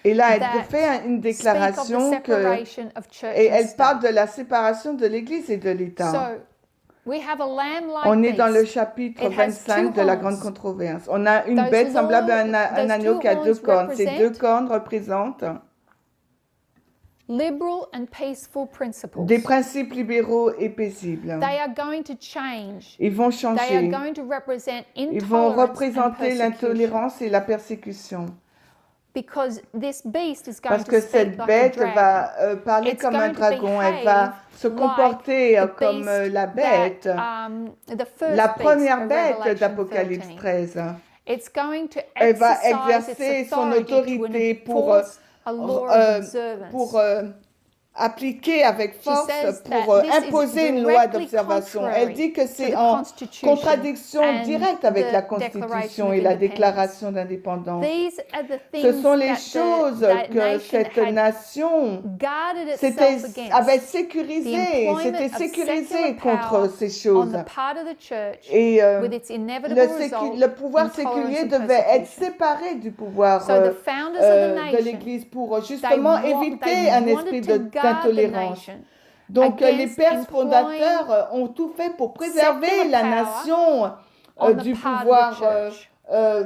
Et là, elle fait une déclaration et elle parle de la séparation de l'Église et de l'État. On est dans le chapitre 25 de la grande controverse. On a une bête semblable à un agneau qui a deux cornes. Ces deux cornes représentent des principes libéraux et paisibles. Ils vont changer. Ils vont représenter l'intolérance et la persécution. Parce que cette bête va parler comme un dragon, elle va se comporter comme la bête, la première bête d'Apocalypse 13. Elle va exercer son autorité pour appliquer avec force, pour imposer une loi d'observation. Elle dit que c'est en contradiction directe avec la Constitution et la Déclaration d'indépendance. Ce sont les choses que cette nation avait sécurisées, s'était sécurisée contre ces choses. Et le pouvoir séculier devait être séparé du pouvoir de l'Église pour justement éviter un esprit d'intolérance. Donc les pères fondateurs ont tout fait pour préserver la nation du pouvoir.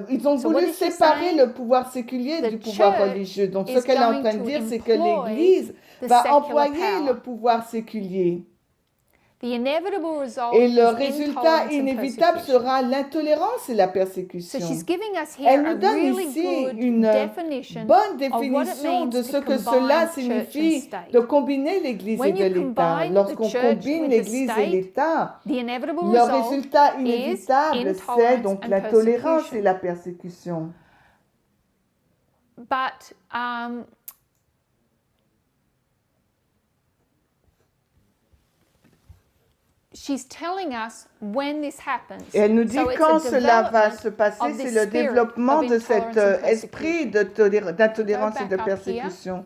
Ils ont voulu séparer le pouvoir séculier du pouvoir religieux. Donc ce qu'elle est en train de dire, c'est que l'Église va employer le pouvoir séculier. Et le résultat inévitable sera l'intolérance et la persécution. Elle nous donne ici une bonne définition de ce que cela signifie de combiner l'Église et de l'État. Lorsqu'on combine l'Église et l'État, le résultat inévitable, c'est donc l'intolérance et la persécution. Et elle nous dit quand cela va se passer, c'est le développement de cet esprit d'intolérance et de persécution.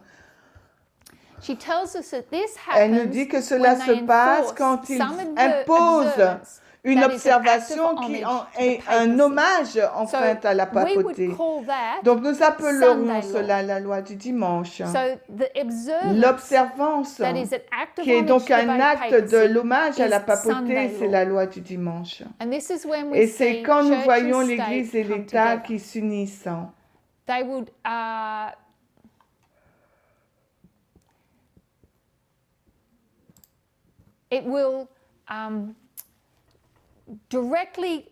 Elle nous dit que cela se passe quand ils imposent une observation qui est un hommage en fait à la papauté. Donc nous appellerions cela la loi du dimanche. L'observance, qui est donc un acte de l'hommage à la papauté, c'est la loi du dimanche. Et c'est quand nous voyons l'Église et l'État qui s'unissent. It will directly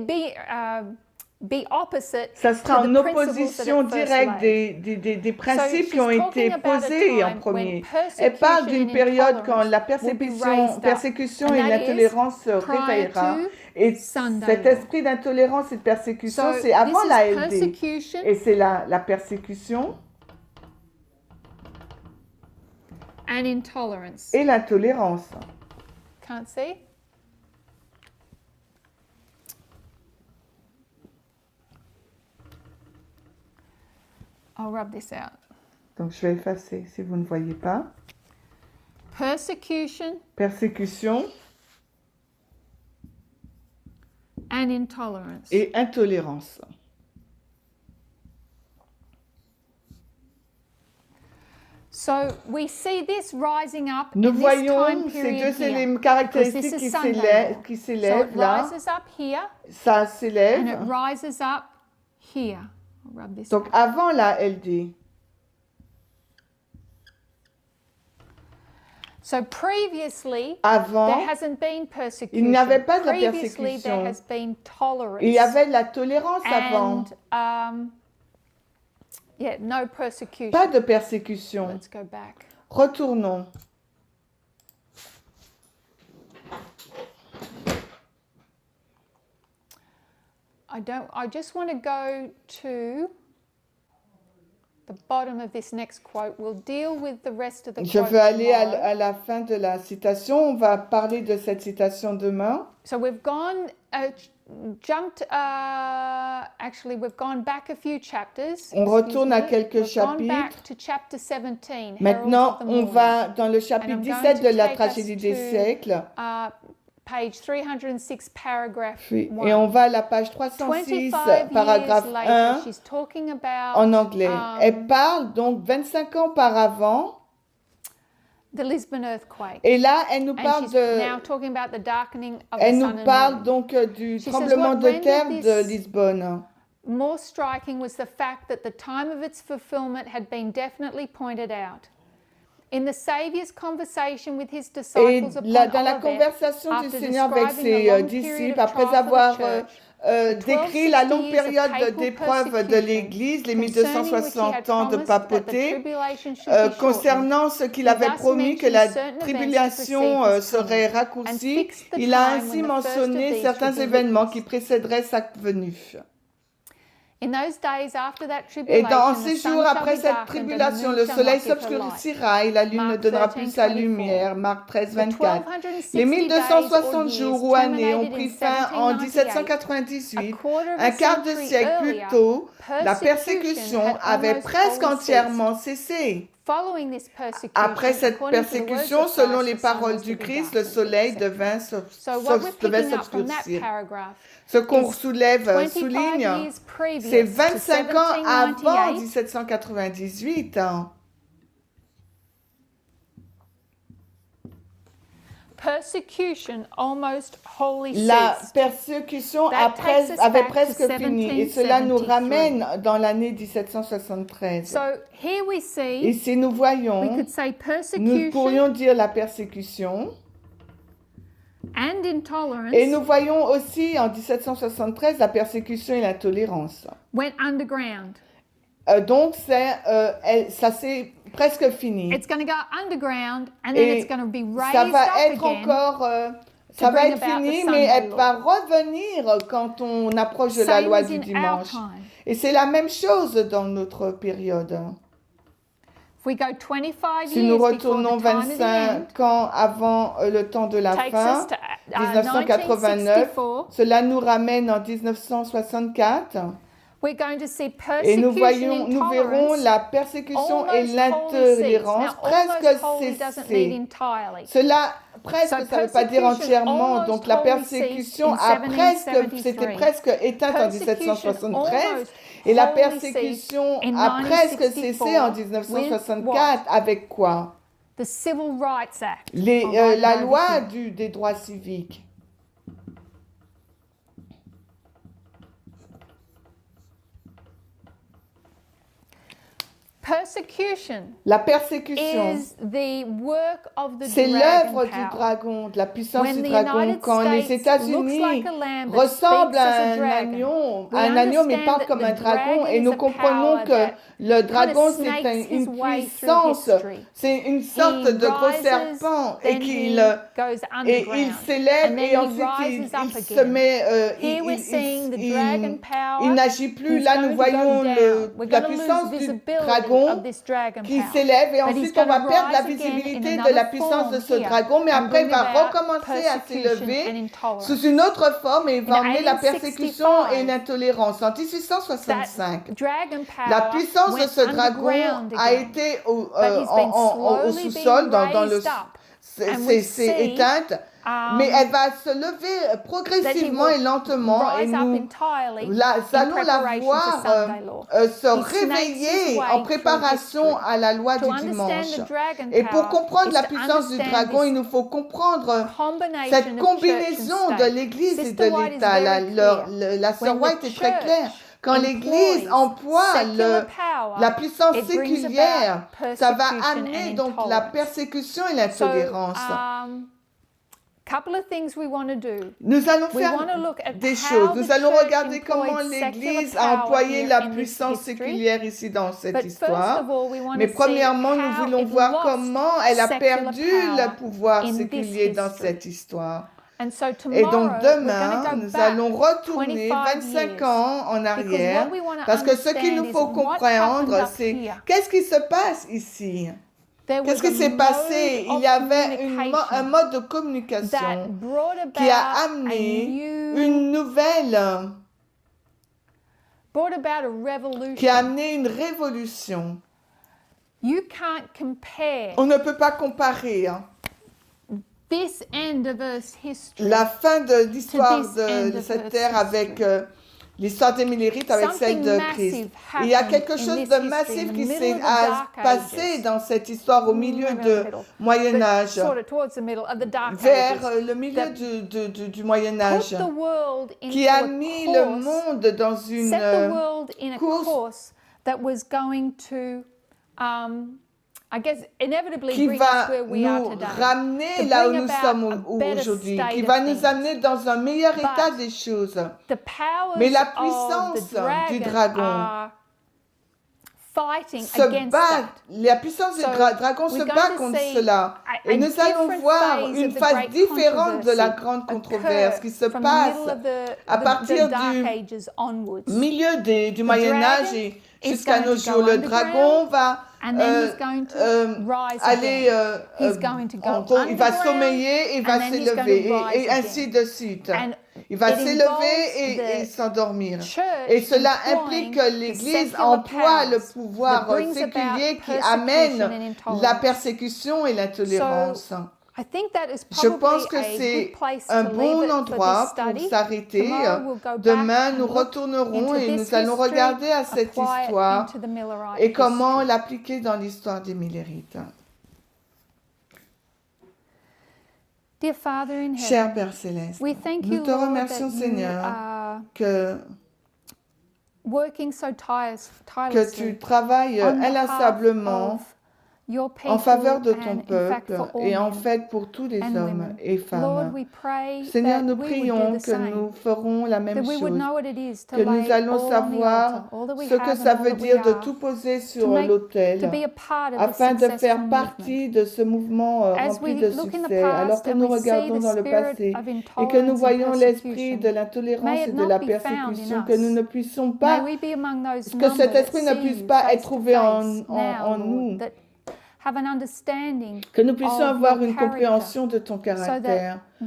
be opposite. Ça sera en opposition directe des principes qui ont été posés en premier. Elle parle d'une période quand la persécution et l'intolérance se réveillera. Et cet esprit d'intolérance et de persécution, c'est avant la LD. Et c'est la persécution and intolerance. Et l'intolérance. Can't see? I'll rub this out. Donc je vais effacer si vous ne voyez pas. Persecution. Persécution. And intolerance. Et intolérance. So we see this rising up Nous in voyons this time ces deux period caractéristiques qui s'élèvent là. So it rises up here, ça and it s'élève. rises up here. I'll rub this Donc out. avant la LD. So previously, Avant, there hasn't been persecution. il n'y avait pas de la Previously, there persécution. has been tolerance. Il y avait de la tolérance avant. And, yeah, no persecution. Pas de persécution. Let's go back. Retournons. I just want to go to the bottom of this next quote. We'll deal with the rest of the Je quote veux aller tomorrow. à la fin de la citation. On va parler de cette citation demain. So we've gone, we've gone back a few chapters. On retourne à quelques We've gone back chapitres. to chapter 17. Maintenant, Heralds of the on Morning. va dans le chapitre And I'm 17 going de to la take tragédie us des to, siècles. Page 306, paragraph Puis, 1. et on va à la page 306, 25 paragraphe years later, 1, she's talking about en anglais. Elle parle donc 25 ans auparavant. the Lisbon earthquake. Et là, elle nous And parle she's de... now talking about the darkening of Elle the nous sun and parle moon. donc du She says, tremblement what de rendered terre this de Lisbonne. More striking was the fact that the time of its fulfillment had been definitely pointed out. In the Saviour's conversation with his Et disciples upon dans la Olivet, conversation du after Seigneur avec describing ses a long disciples, period of après trial for the avoir church, décrit la longue 1260 years of période papal d'épreuve de persecution, l'Église, les concerning which he 1260 had ans de promised that the papauté, tribulation should be shortened, concernant ce qu'il avait thus promis que la mentions certain events to tribulation precede his serait coming, raccourcie, and fixed the il a time ainsi when the first of mentionné these certains should be événements witnessed. qui précéderaient sa venue. In those days after that Et tribulation, dans the ces sun jours shall après be cette darkened, and the tribulation, moon le shall soleil not give her light. s'obscurcira et la lune ne Mark donnera 13, plus sa 24. lumière. Marc 13, The 24. 1260 Les days 1260 or jours years ou années ont terminated pris in fin en 1798. 1798. A quarter of a Un quart de century siècle plus earlier, tôt, la persecution persécution had avait almost presque wholly entièrement cessé. Following this persecution, Après cette according to the words persécution, of selon Christ, les the sun paroles was du to be Christ, le darkened, soleil etc. devait So what we're picking up from that s'obscurcir. paragraph Ce qu'on is souligne, 25 years previous c'est to 25 ans avant 1798. 1798. Persecution almost wholly La ceased. persécution That takes us avait back presque to fini et cela nous 1773. ramène dans l'année 1773. So here we Et see, si nous we voyons, could say nous persecution pourrions dire la persécution. and intolerance Et nous voyons aussi en 1773 la persécution et l'intolérance. went underground. Donc ça c'est presque fini. It's going to go underground and then Et it's going to be ça raised va up être again. encore, ça va bring être about fini, the mais Sunday elle law. va revenir quand on approche de la Same loi as du in our dimanche. time. Et c'est la même chose dans notre période. If we go 25 Si nous years before retournons the time of the end, 25 ans avant le temps de la takes fin, us to 1989, 1964, cela nous ramène en 1964, We're going to see Et nous persecution, verrons intolerance. la persécution et Almost wholly l'intolérance cease. Now, almost wholly presque doesn't mean cessée. entirely. Cela presque, So ça ne veut pas dire persecution entièrement. almost Donc la wholly persécution ceased in a presque, 1773. s'était presque éteinte en Persecution 1773 almost et la wholly persécution ceased in a presque 1964 cessé en with 1964 avec quoi? The Civil Rights Act. La loi des droits civiques. Persecution La persécution, is the work of the c'est dragon l'œuvre du power. dragon, de la puissance When du the dragon. United Quand les States États-Unis looks like a lamb but ressemblent speaks as à a un dragon, agneau mais we parlent understand comme that un the dragon, dragon et is nous a comprenons power que that le dragon, kind of c'est snakes his une way through puissance, history. c'est une sorte He de gros rises, serpent, et then qu'il he goes et il underground, s'élève and then et he ensuite rises up il se again. met, Here we're seeing the dragon power. il n'agit plus. He's Là, going nous to voyons go down. We're la going to lose puissance du visibility dragon of this dragon qui power. s'élève, et But he's ensuite on va going to perdre la rise again in visibilité de another la puissance de form ce here dragon, mais and après il bring va about recommencer à persecution s'élever and intolerance. sous une autre forme, et il va In emmener la 1865, persécution et l'intolérance. En That 1865, dragon la power puissance de went ce dragon underground a again. été But he's been au slowly sous-sol, being dans le raised up. And we c'est see, éteinte, mais elle va se lever progressivement et lentement, et rise up nous entirely allons in la preparation voir for Sunday law. se He snakes his réveiller way en through préparation history. à la loi To du understand dimanche. the dragon Et pour power comprendre is la to puissance du understand dragon, this il nous faut comprendre combination cette of combinaison church and de state. l'Église et Sister de White is l'État. very clear. La sœur When the White est très church claire. Quand l'Église emploie secular power, la puissance it brings séculière, about ça va persecution amener and donc la intolerance. persécution et So, l'intolérance. couple of things we want to do. Nous allons We faire want to look at des how choses. the Nous allons church regarder comment employed l'Église secular a power employé here la in this puissance history. séculière ici dans cette But first histoire. of all, we want Mais to see premièrement, nous how voulons it voir lost comment elle a secular perdu power le pouvoir in this séculier dans history. cette histoire. And so Et donc tomorrow, demain, we're going to nous go back allons retourner 25 25 ans en arrière, what we want to parce que ce qu'il nous understand faut is what comprendre, happened up c'est here. qu'est-ce qui se passe ici. There Qu'est-ce was qui a s'est mode passé? Il of y avait un communication mode de that communication brought about qui a a amené new, une nouvelle, brought about a revolution. qui a amené une révolution. You can't compare On ne peut pas comparer this end of Earth's history la fin de l'histoire To this end de of cette Earth's terre avec l'histoire des millérites, avec celle de Christ. Il y a quelque chose de massif qui s'est passé dans cette histoire au milieu du Moyen Âge, sort of towards the middle of the Dark vers Ages, le milieu du Moyen Âge, put the world qui into a a mis le course, monde dans une set the world in a course course that was going to, I guess, inevitably qui bring va us where we are nous today. ramener To là où bring nous about sommes a better aujourd'hui, state qui of va nous things. amener dans un meilleur état But des choses. The powers Mais la of puissance the du dragon dragon are fighting se against bat, that. la puissance du So, dragon se we're bat going to contre see cela. a Et nous allons different voir phase une of the phase great différente de la controversy grande controverse qui se from the passe middle of à partir the Dark du Ages onwards. milieu du Moyen Âge et is jusqu'à going nos to go jours. Le underground, dragon va and then he's going to rise aller, again. He's going to go en gros, il va underground, sommeiller et va and then he's going s'élever, to rise et ainsi again. de suite. And Il va it s'élever involves et s'endormir. church Et cela employing implique que the l'Église secular emploie le powers pouvoir that brings séculier about qui persecution amène and intolerance. la persécution et l'intolérance. So, I think that is Je probably pense que a c'est good place un to bon leave it endroit for this pour study. s'arrêter. Tomorrow we'll go Demain, back nous and look retournerons into et this nous allons history, regarder à cette apply it histoire into the Millerite et comment history. l'appliquer dans l'histoire des Millérites. Dear Father in heaven, Cher Père Céleste, we thank nous you, te Lord, remercions, that you Seigneur, are que working so tu tirelessly travailles on behalf inlassablement of your people en faveur de ton and, in fact, peuple for all et en men fait pour tous les and hommes women. et Lord, femmes. we pray Seigneur, that nous we would prions do the que same, nous ferons la même that we would chose, know what it is to que nous lay allons all on the savoir altar, all that we ce que have ça and all veut that we dire de are, tout poser to sur make- to l'autel, be a part of the afin de successful faire movement. partie de ce mouvement As rempli we de look in the succès, alors past que and nous we see regardons the dans le spirit passé of et que nous intolerance voyons and l'esprit persecution, de l'intolérance may et it de la not be found in persécution, que nous us. ne puissions May pas, we be among those que cet number esprit that ne see puisse you pas face être to trouvé face en now, nous, Lord, that have an understanding que nous puissions of avoir your une character, compréhension de ton so caractère, that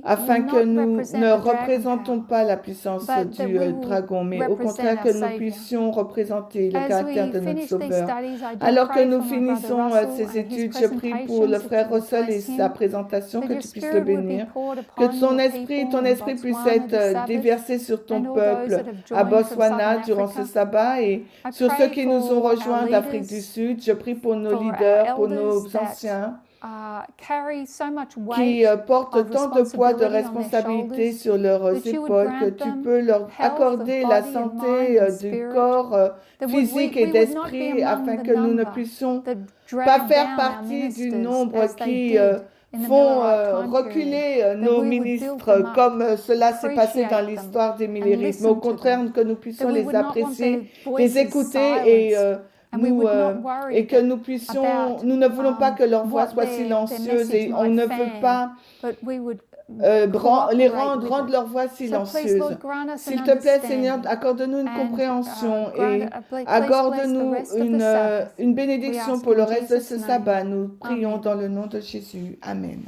afin que nous ne représentons pas la puissance du dragon, mais au contraire que nous puissions représenter le caractère de notre Sauveur. Alors que nous finissons ces études, je prie pour le frère Russell et sa présentation, que tu puisses le bénir, que ton esprit puisse être déversé sur ton peuple à Botswana durant ce sabbat et sur ceux qui nous ont rejoints d'Afrique du Sud. Je prie pour nos leaders, pour nos anciens, qui portent tant de poids de responsabilité sur leurs épaules, que tu peux leur accorder la santé du corps physique et d'esprit, afin que nous ne puissions pas faire partie du nombre qui font reculer nos ministres comme cela s'est passé dans l'histoire des millérismes. Au contraire, que nous puissions les apprécier, les écouter et que nous puissions, nous ne voulons pas que leur voix soit silencieuse et on ne veut pas rendre leur voix silencieuse. S'il te plaît, Seigneur, accorde-nous une compréhension et accorde-nous une bénédiction pour le reste de ce sabbat. Nous prions dans le nom de Jésus. Amen.